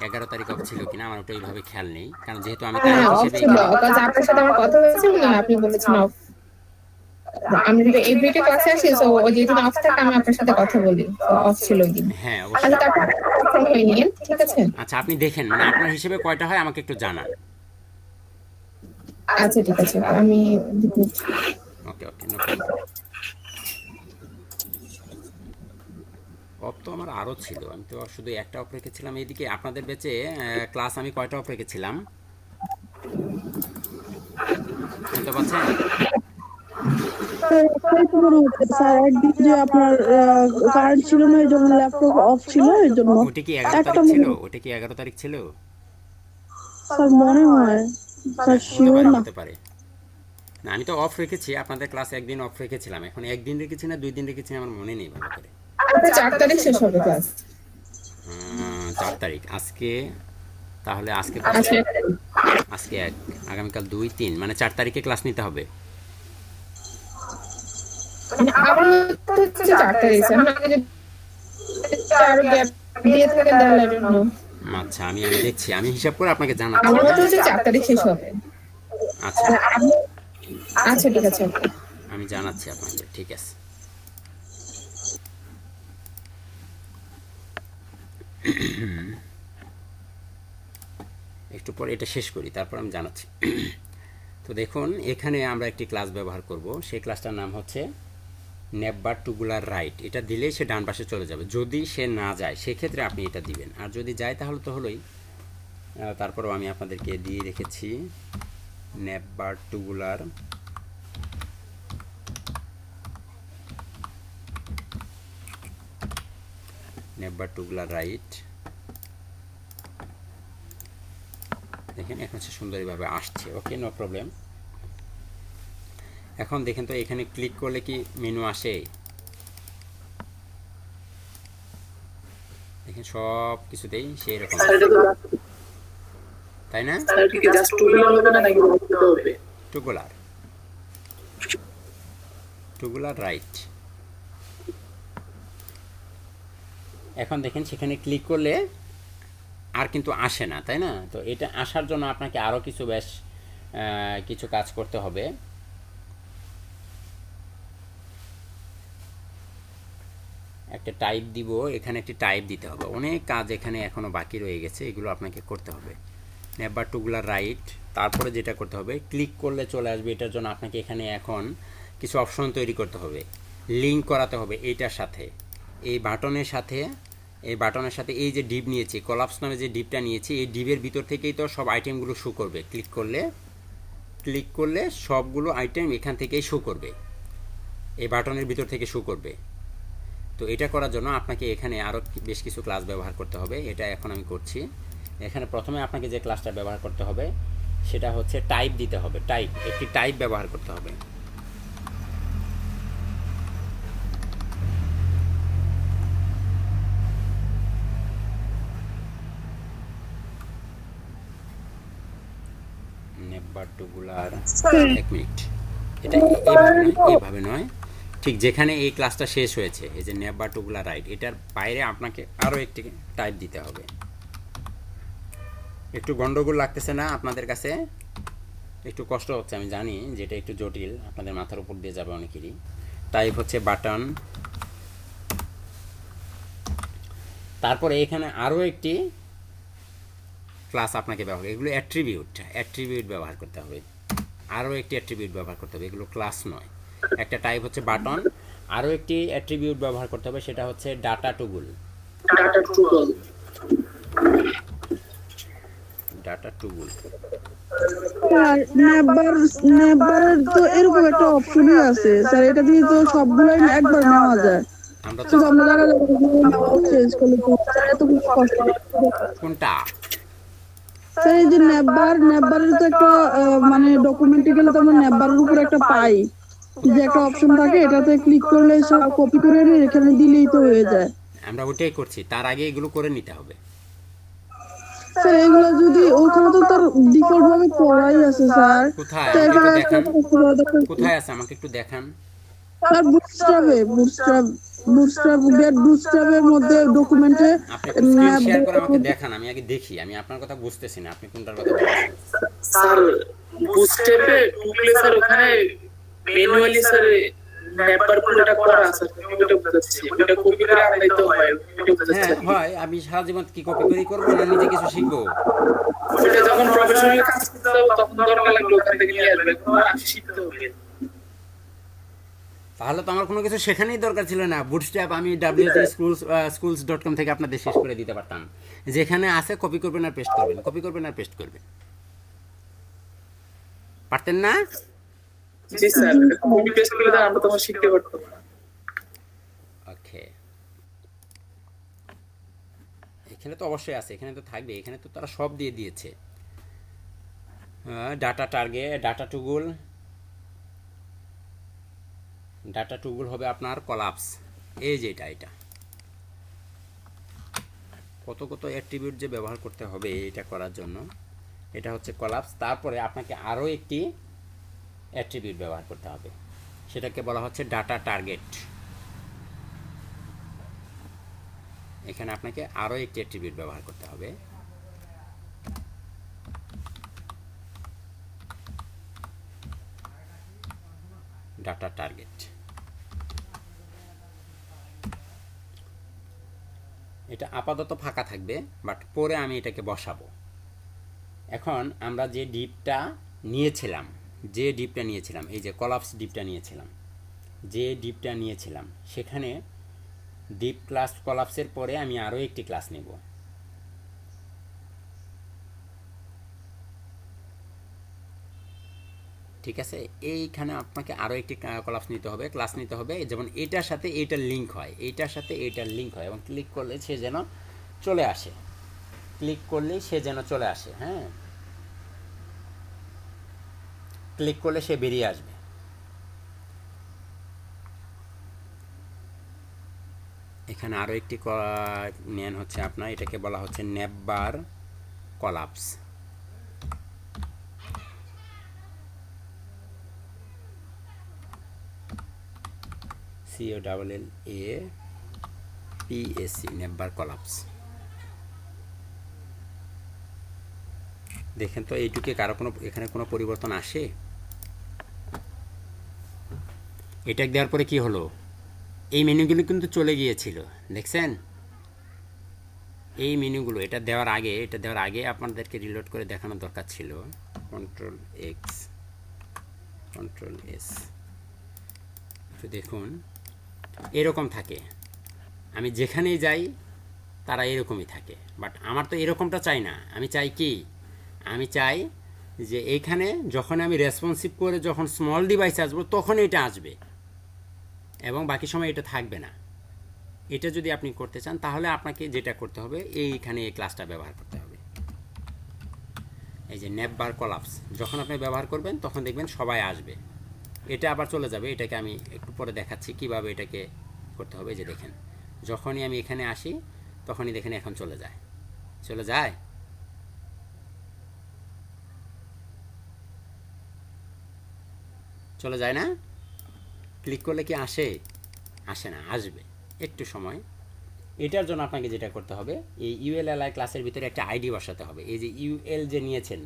11 তারিখ অফ ছিল কিনা। আমার ওটা এইভাবে খেয়াল নেই, কারণ যেহেতু আমি হ্যাঁ অফ ছিল, কারণ আপনার সাথে আমার কথা হয়েছে না, আপনি বলেছেন অফ। আমি যদি এভরিডে ক্লাসে আসি, সো যেদিন অফ থাকে আমি আপনার সাথে কথা বলি, অফ ছিল ওই দিন। হ্যাঁ আচ্ছা, অবশ্যই। তারপর হয়ে নিন, ঠিক আছে? আচ্ছা আপনি দেখেন, মানে আপনার হিসেবে কয়টা হয় আমাকে একটু জানান। আচ্ছা ঠিক আছে, আমি ওকে ওকে নো প্রবলেম। অফ তো আমার আরও ছিল, আমি তো শুধু একটা অফ রেখেছিলাম। এইদিকে আপনাদের ব্যাচে ক্লাস আমি কয়টা অফ রেখেছিলাম শুনতে পাচ্ছেন? স্যার একদিন যে আপনার কারেন্ট ছিল না, এই জন্য ল্যাপটপ অফ ছিল, এই জন্য। ওটা কি 11 তারিখ ছিল? ওটা কি 11 তারিখ ছিল? স্যার মনে হয়, স্যার শিওর না। হতে পারে না, আমি তো অফ রেখেছি আপনাদের ক্লাস একদিন অফ রেখেছিলাম। এখন একদিন রেখেছি না 2 দিন রেখেছি আমার মনে নেই ভালো করে। 4 তারিখ শেষ হবে ক্লাস। 4 তারিখ আজকে, তাহলে আজকে আজকে 1, আগামীকাল 2, 3, মানে 4 তারিখে ক্লাস নিতে হবে। আমার মতে হচ্ছে 4 তারিখ, স্যার গ্যাপ দিয়ে থাকেন তাহলে I don't know। আচ্ছা আমি দেখছি, আমি হিসাব করে আপনাকে জানাচ্ছি। আমার মতে হচ্ছে 4 তারিখ শেষ হবে। আচ্ছা আচ্ছা ঠিক আছে, আমি জানাচ্ছি আপনাকে, ঠিক আছে। একটু পরে এটা শেষ করি, তারপর আমি জানাচ্ছি। তো দেখুন এখানে আমরা একটি ক্লাস ব্যবহার করব, সেই ক্লাসটার নাম হচ্ছে নেভবার টুগুলার রাইট। এটা দিলেই সে ডান পাশে চলে যাবে। যদি সে না যায় সেক্ষেত্রে আপনি এটা দিবেন, আর যদি যায় তাহলে তো হলোই। তারপরেও আমি আপনাদেরকে দিয়ে রেখেছি নেভবার টুগুলার রাইট। দেখেন এখন সে সুন্দরভাবে আসছে। Okay no problem. এখন দেখেন তো এখানে ক্লিক করলে কি মেনু আসে? দেখেন সব কিছুতেই সেই রকম, তাই না? টুগুলার রাইট। এখন দেখেন সেখানে ক্লিক করলে আর কিন্তু আসে না, তাই না? তো এটা আসার জন্য আপনাকে আরও কিছু বেশ কিছু কাজ করতে হবে। একটা টাইপ দিব, এখানে একটি টাইপ দিতে হবে। অনেক কাজ এখানে এখনও বাকি রয়ে গেছে, এগুলো আপনাকে করতে হবে। নেভার টুগুলার রাইট, তারপরে যেটা করতে হবে ক্লিক করলে চলে আসবে। এটার জন্য আপনাকে এখানে এখন কিছু অপশন তৈরি করতে হবে, লিঙ্ক করাতে হবে এইটার সাথে, এই বাটনের সাথে। এই বাটনের সাথে এই যে ডিপ নিয়েছি, কলাপস নামে যে ডিপটা নিয়েছি, এই ডিপের ভিতর থেকেই তো সব আইটেমগুলো শো করবে। ক্লিক করলে সবগুলো আইটেম এখান থেকেই শো করবে, এই বাটনের ভিতর থেকে শো করবে। তো এটা করার জন্য আপনাকে এখানে আরও বেশ কিছু ক্লাস ব্যবহার করতে হবে। এটা এখন আমি করছি। এখানে প্রথমে আপনাকে যে ক্লাসটা ব্যবহার করতে হবে সেটা হচ্ছে টাইপ দিতে হবে। একটি টাইপ ব্যবহার করতে হবে। নেভার টুগুলার, এক মিনিট, এটা এইভাবে নয়, ঠিক যেখানে এই ক্লাসটা শেষ হয়েছে, এই যে নেভার টুগুলার রাইট, এটার বাইরে আপনাকে আরও একটি টাইপ দিতে হবে। একটু গন্ডগোল লাগতেছে না আপনাদের কাছে? একটু কষ্ট হচ্ছে, আমি জানি যে এটা একটু জটিল, আপনাদের মাথার উপর দিয়ে যাবে অনেকেরই। টাইপ হচ্ছে বাটন, তারপরে এখানে আরও একটি ক্লাস আপনাকে ব্যবহার, এগুলো অ্যাট্রিবিউট ব্যবহার করতে হবে। আরও একটি অ্যাট্রিবিউট ব্যবহার করতে হবে, এগুলো ক্লাস নয়। একটা টাইপ হচ্ছে বাটন, আরও একটি অ্যাট্রিবিউট ব্যবহার করতে হবে, সেটা হচ্ছে ডাটা টুগুল। আর নেভার তো এরকম একটা অপশনই আছে স্যার, এটা দিয়ে তো সবগুলাই একবার নেওয়া যায়। আমরা তো শুধু আমরা চেঞ্জ করলে তো খুব কষ্ট। কোনটা স্যার এই যে নেভারের তো একটা মানে ডকুমেন্টে গেলে তো আমরা নেভারের উপর একটা পাই যে একটা অপশন থাকে, এটাতে ক্লিক করলে সব কপি করে এনে এখানে দিলেই তো হয়ে যায়। আমরা ওটাই করছি, তার আগে এগুলো করে নিতে হবে। স্যার এগুলো যদি ওখানে তো তার ডিফল্ট ভাবে করাই আছে স্যার। কোথায় তো আমাকে এখানে একটু দেখান, কোথায় আছে আমাকে একটু দেখান। স্যার বুটস্ট্র্যাপের মধ্যে ডকুমেন্টে আপনি একটু স্ক্রিন শেয়ার করে আমাকে দেখান, আমি আগে দেখি। আমি আপনার কথা বুঝতেছি না, আপনি কোনটার কথা বলছেন। স্যার বুস্টেপে টুগলে স্যার ওখানে ম্যানুয়ালি স্যার নেভার পুরোটা করা আছে, ওটা বুঝাচ্ছি, ওটা কপি করে আনতে হয়, ওটা বুঝাচ্ছি। হ্যাঁ হয়, আমি সারা জীবন কি কপি করেই করবো না নিজে কিছু শিখবো? ওটা যখন প্রফেশনাল কাজ করতে হবে তখন দরকার লাগলো ওখান থেকে নিয়ে আসবে, আমি শিখতে হবে। তাহলে তো আমার কোনো কিছু শেখানোই দরকার ছিল না। বুটস্ট্র্যাপ আমি www.schools.com থেকে আপনাদের শেষ করে দিতে পারতাম। যেখানে আছে কপি করবেন আর পেস্ট করবেন, কপি করবেন আর পেস্ট করবেন, পারতেন না? জি স্যার, কপি পেস্ট করে দাও, আমরা তোমার শিখতে পারতাম না। ওকে, এখানে তো অবশ্যই আছে, এখানে তো থাকবে, এখানে তো তারা সব দিয়ে দিয়েছে। ডাটা টার্গেট, ডাটা টুগুল হবে আপনার কলাপস। এই যে এটা কত অ্যাট্রিবিউট যে ব্যবহার করতে হবে এটা করার জন্য। এটা হচ্ছে কলাপস। তারপরে আপনাকে আরও একটি অ্যাট্রিবিউট ব্যবহার করতে হবে, সেটাকে বলা হচ্ছে ডাটা টার্গেট। এখানে আপনাকে আরও একটি অ্যাট্রিবিউট ব্যবহার করতে হবে। ডাটা টার্গেট, এটা আপাতত ফাঁকা থাকবে, বাট পরে আমি এটাকে বসাবো। এখন আমরা যে ডিপটা নিয়েছিলাম, এই যে কলাপস ডিপটা নিয়েছিলাম, সেখানে ডিপ ক্লাস কলাপসের পরে আমি আরও একটি ক্লাস নেব। ঠিক আছে, এইখানে আপনাকে আরও একটি ক্লাস নিতে হবে, যেমন এটার সাথে এইটার লিঙ্ক হয়, এবং ক্লিক করলে সে যেন চলে আসে, হ্যাঁ, ক্লিক করলে সে বেরিয়ে আসবে। এখানে আরও একটি নেন হচ্ছে আপনার, এটাকে বলা হচ্ছে never collapse. COLLAPSE, never collapse. দেখেন তো এইটুকে কারো কোনো এখানে কোনো পরিবর্তন আসে? এটা দেওয়ার পরে কি হলো, এই মেনুগুলো কিন্তু চলে গিয়েছিল, দেখছেন এই মেনুগুলো। এটা দেওয়ার আগে আপনাদেরকে রিলোড করে দেখানোর দরকার ছিল। কন্ট্রোল এক্স, কন্ট্রোল এস, তো দেখুন এরকম থাকে। আমি যেখানেই যাই তারা এরকমই থাকে, বাট আমার তো এরকমটা চাই না। আমি চাই কি, আমি চাই যে এইখানে যখন আমি রেসপন্সিভ করে যখন স্মল ডিভাইস আসবো তখন এটা আসবে এবং বাকি সময় এটা থাকবে না। এটা যদি আপনি করতে চান তাহলে আপনাকে যেটা করতে হবে, এইখানে এই ক্লাসটা ব্যবহার করতে হবে। এই যে নেপবার কলাপস যখন আপনি ব্যবহার করবেন তখন দেখবেন সবাই আসবে, এটা আবার চলে যাবে। এটাকে আমি একটু পরে দেখাচ্ছি কিভাবে এটাকে করতে হবে। যে দেখেন যখনই আমি এখানে আসি তখনই দেখেন এখন চলে যায়, চলে যায়। চলে যায় না? ক্লিক করলে কি আসে? আসে না, আসবে একটু সময়। এটার জন্য আপনাকে যেটা করতে হবে, এই ইউএলএলআই ক্লাসের ভিতরে একটা আইডি বসাতে হবে। এই যে ইউএল যে নিয়েছেন,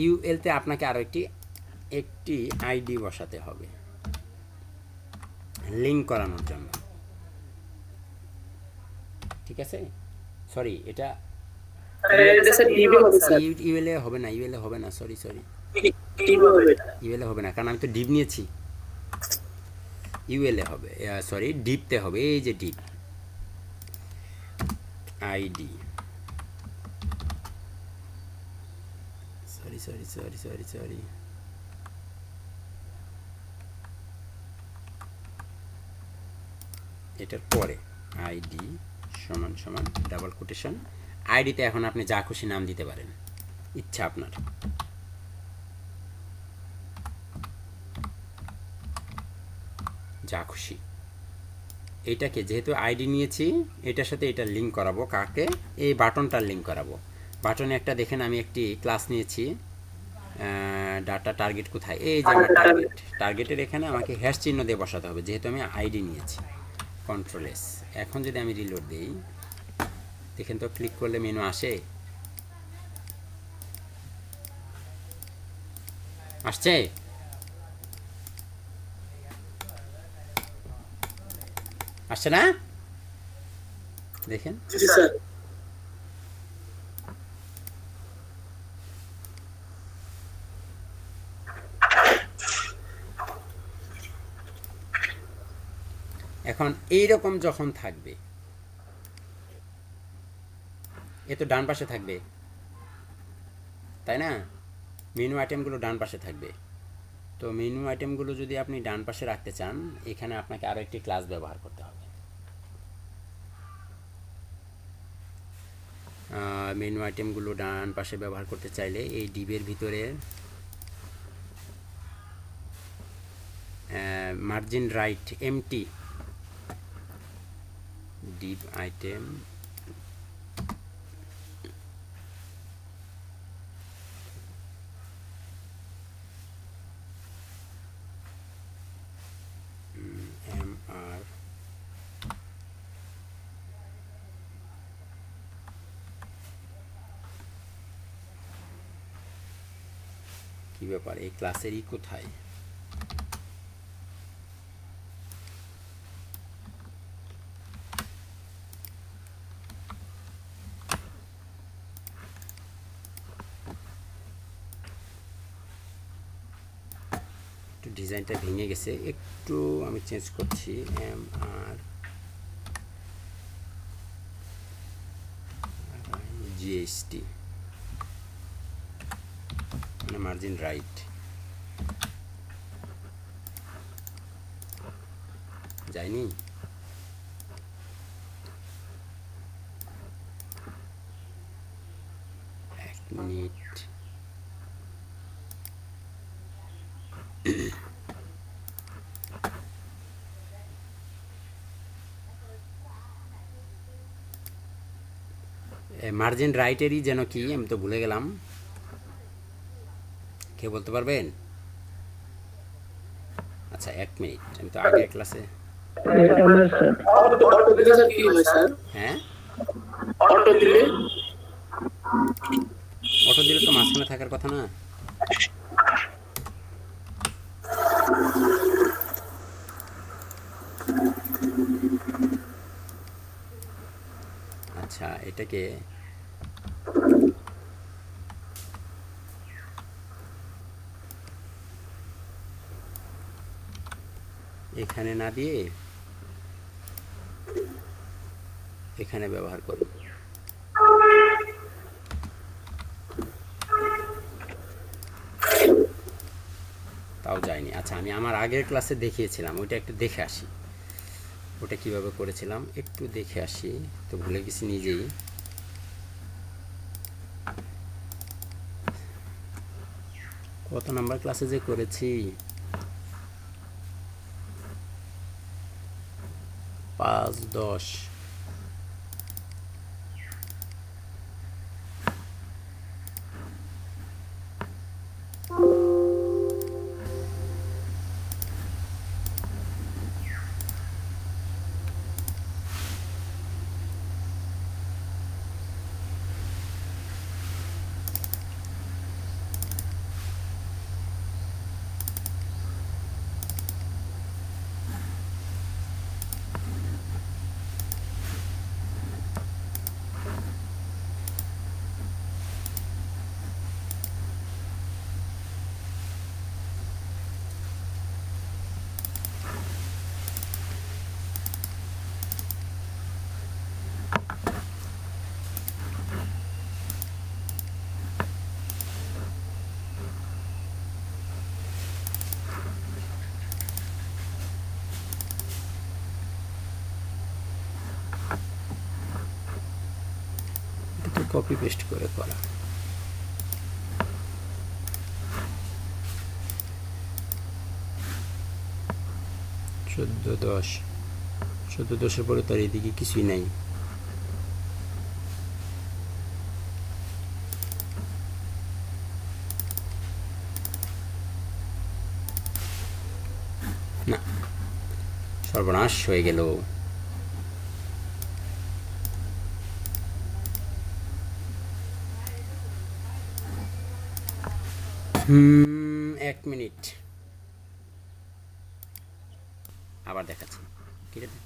ইউএলতে আপনাকে আরও একটি আইডি বসাতে হবে লিঙ্ক করানোর জন্য, ঠিক আছে? সরি, এটা ইউএলএ হবে না, সরি ইউএলএ হবে না, কারণ আমি তো ডিপ নিয়েছি। ইউএলএ হবে, সরি ডিপতে হবে। এই যে ডিপ আইডি, সরি এটার পরে আইডি সমান সমান ডাবল কোটেশন। আইডিতে এখন আপনি যা খুশি নাম দিতে পারেন, ইচ্ছা আপনার। যা খুশি। এইটাকে যেহেতু আইডি নিয়েছি, এটার সাথে এটা লিঙ্ক করাবো। কাকে? এই বাটনটার লিঙ্ক করাবো। বাটনে একটা দেখেন আমি একটি ক্লাস নিয়েছি, ডাটা টার্গেট কোথায়? এই যে আমার টার্গেটের এখানে আমাকে হ্যাশ চিহ্ন দিয়ে বসাতে হবে যেহেতু আমি আইডি নিয়েছি। Control S. এখন যদি আমি রিলোড দিই দেখেন তো ক্লিক করলে মেনু আসে, আসছে? আসছে না? দেখেন এখন এইরকম যখন থাকবে, এ তো ডান পাশে থাকবে, তাই না? মেনু আইটেমগুলো ডান পাশে থাকবে। তো মেনু আইটেমগুলো যদি আপনি ডান পাশে রাখতে চান, এখানে আপনাকে আরও একটি ক্লাস ব্যবহার করতে হবে। মেনু আইটেমগুলো ডান পাশে ব্যবহার করতে চাইলে এই ডিবের ভিতরে margin right empty div item, কি ব্যাপার, এই ক্লাসেরই কোথায়? একটু ডিজাইনটা ভেঙে গেছে, একটু আমি চেঞ্জ করছি। MR GST মানে মার্জিন রাইট। যায়নি? এক মিনিট। মার্জিন রাইটেরই যেন কি, আমি তো ভুলে গেলাম, কে বলতে পারবেন? আচ্ছা এক মিনিট, আমি তো আগের ক্লাসে। অটো দিলে স্যার কি হয় স্যার? হ্যাঁ অটো দিলে পাসওয়ার্ড দিলে তো মাঝখানে থাকার কথা না। আচ্ছা, এটাকে এখানে না দিয়ে এখানে ব্যবহার করি। তাও যায়নি। আচ্ছা, আমি আমার আগের ক্লাসে দেখিয়েছিলাম, ওইটা একটু দেখে আসি, ওটা কিভাবে করেছিলাম একটু দেখে আসি, তো ভুলে গেছি নিজেই। কত নাম্বার ক্লাসে যে করেছি, 5-10। কপি পেস্ট করে করা। 14-10, 14-10-এর পরে তার এদিকে কিছুই নাই। না, সর্বনাশ হয়ে গেল। এক মিনিট, আবার দেখাচ্ছি, ঠিক আছে?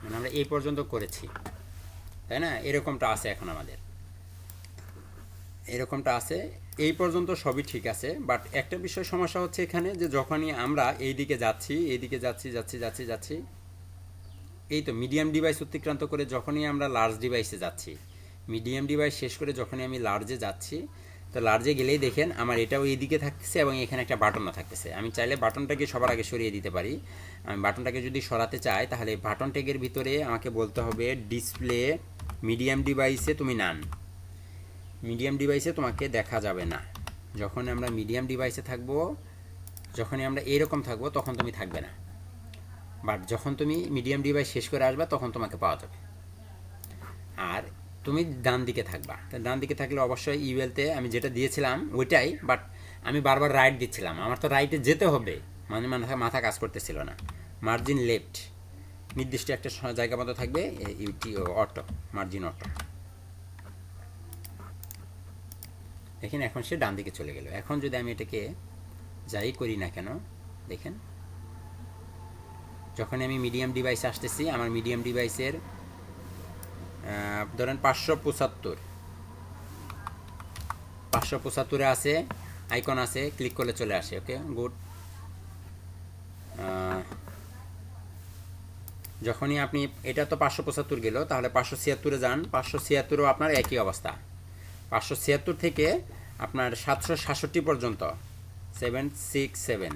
মানে আমরা এই পর্যন্ত করেছি, তাই না? এরকমটা আছে, এখন আমাদের এরকমটা আছে, এই পর্যন্ত সবই ঠিক আছে। বাট একটা বিষয় সমস্যা হচ্ছে এখানে, যে যখনই আমরা এইদিকে যাচ্ছি, এইদিকে যাচ্ছি যাচ্ছি যাচ্ছি যাচ্ছি, এই তো মিডিয়াম ডিভাইস অতিক্রান্ত করে যখনই আমরা লার্জ ডিভাইসে যাচ্ছি, মিডিয়াম ডিভাইস শেষ করে যখনই আমি লার্জে যাচ্ছি, তো লার্জে গেলেই দেখেন আমার এটাও এইদিকে থাকতেছে এবং এখানে একটা বাটনও থাকতেছে। আমি চাইলে বাটনটাকে সবার আগে সরিয়ে দিতে পারি। আমি বাটনটাকে যদি সরাতে চাই, তাহলে বাটন ট্যাগের ভিতরে আমাকে বলতে হবে ডিসপ্লে মিডিয়াম ডিভাইসে তুমি নান। মিডিয়াম ডিভাইসে তোমাকে দেখা যাবে না। যখন আমরা মিডিয়াম ডিভাইসে থাকবো, যখনই আমরা এরকম থাকবো, তখন তুমি থাকবে না। বাট যখন তুমি মিডিয়াম ডিভাইস শেষ করে আসবা, তখন তোমাকে পাওয়া যাবে। আর তুমি ডান দিকে থাকবা। ডান দিকে থাকলে অবশ্যই ইউএলতে আমি যেটা দিয়েছিলাম ওইটাই, বাট আমি বারবার রাইট দিচ্ছিলাম। আমার তো রাইটে যেতে হবে, মানে মাথা কাজ করতেছিল না। মার্জিন লেফট নির্দিষ্ট একটা জায়গা মতো থাকবে, ইউটি অটো, মার্জিন অটো। দেখেন এখন সে ডান দিকে চলে গেল। এখন যদি আমি এটাকে যাই করি না কেন, দেখেন যখন আমি মিডিয়াম ডিভাইসে আসতেছি, আমার মিডিয়াম ডিভাইসের ধরেন 575 আছে, আইকন আছে, ক্লিক করলে চলে আসে। ওকে, গুড। যখনই আপনি, এটা তো 575 গেল, তাহলে 576-এ যান। 576-ও আপনার একই অবস্থা। 576 থেকে আপনার 767 পর্যন্ত, 767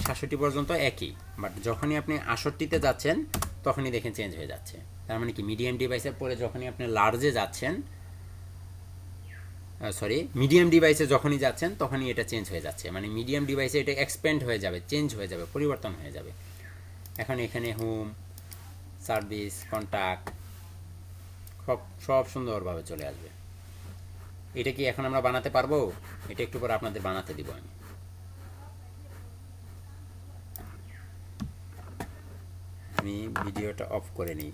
67 পর্যন্ত একই। বাট যখনই আপনি 68-তে যাচ্ছেন, তখনই দেখেন চেঞ্জ হয়ে যাচ্ছে। তার মানে কি, মিডিয়াম ডিভাইসের পরে যখনই আপনি লার্জে যাচ্ছেন, মিডিয়াম ডিভাইসে যখনই যাচ্ছেন, তখনই এটা চেঞ্জ হয়ে যাচ্ছে। মানে মিডিয়াম ডিভাইসে এটা এক্সপ্যান্ড হয়ে যাবে, চেঞ্জ হয়ে যাবে, পরিবর্তন হয়ে যাবে। এখন এখানে হোম, সার্ভিস, কন্ট্যাক্ট সব সুন্দরভাবে চলে আসবে। এটা কি এখন আমরা বানাতে পারবো? এটা একটু পরে আপনাদের বানাতে দিব আমি। আমি ভিডিওটা অফ করে নিই।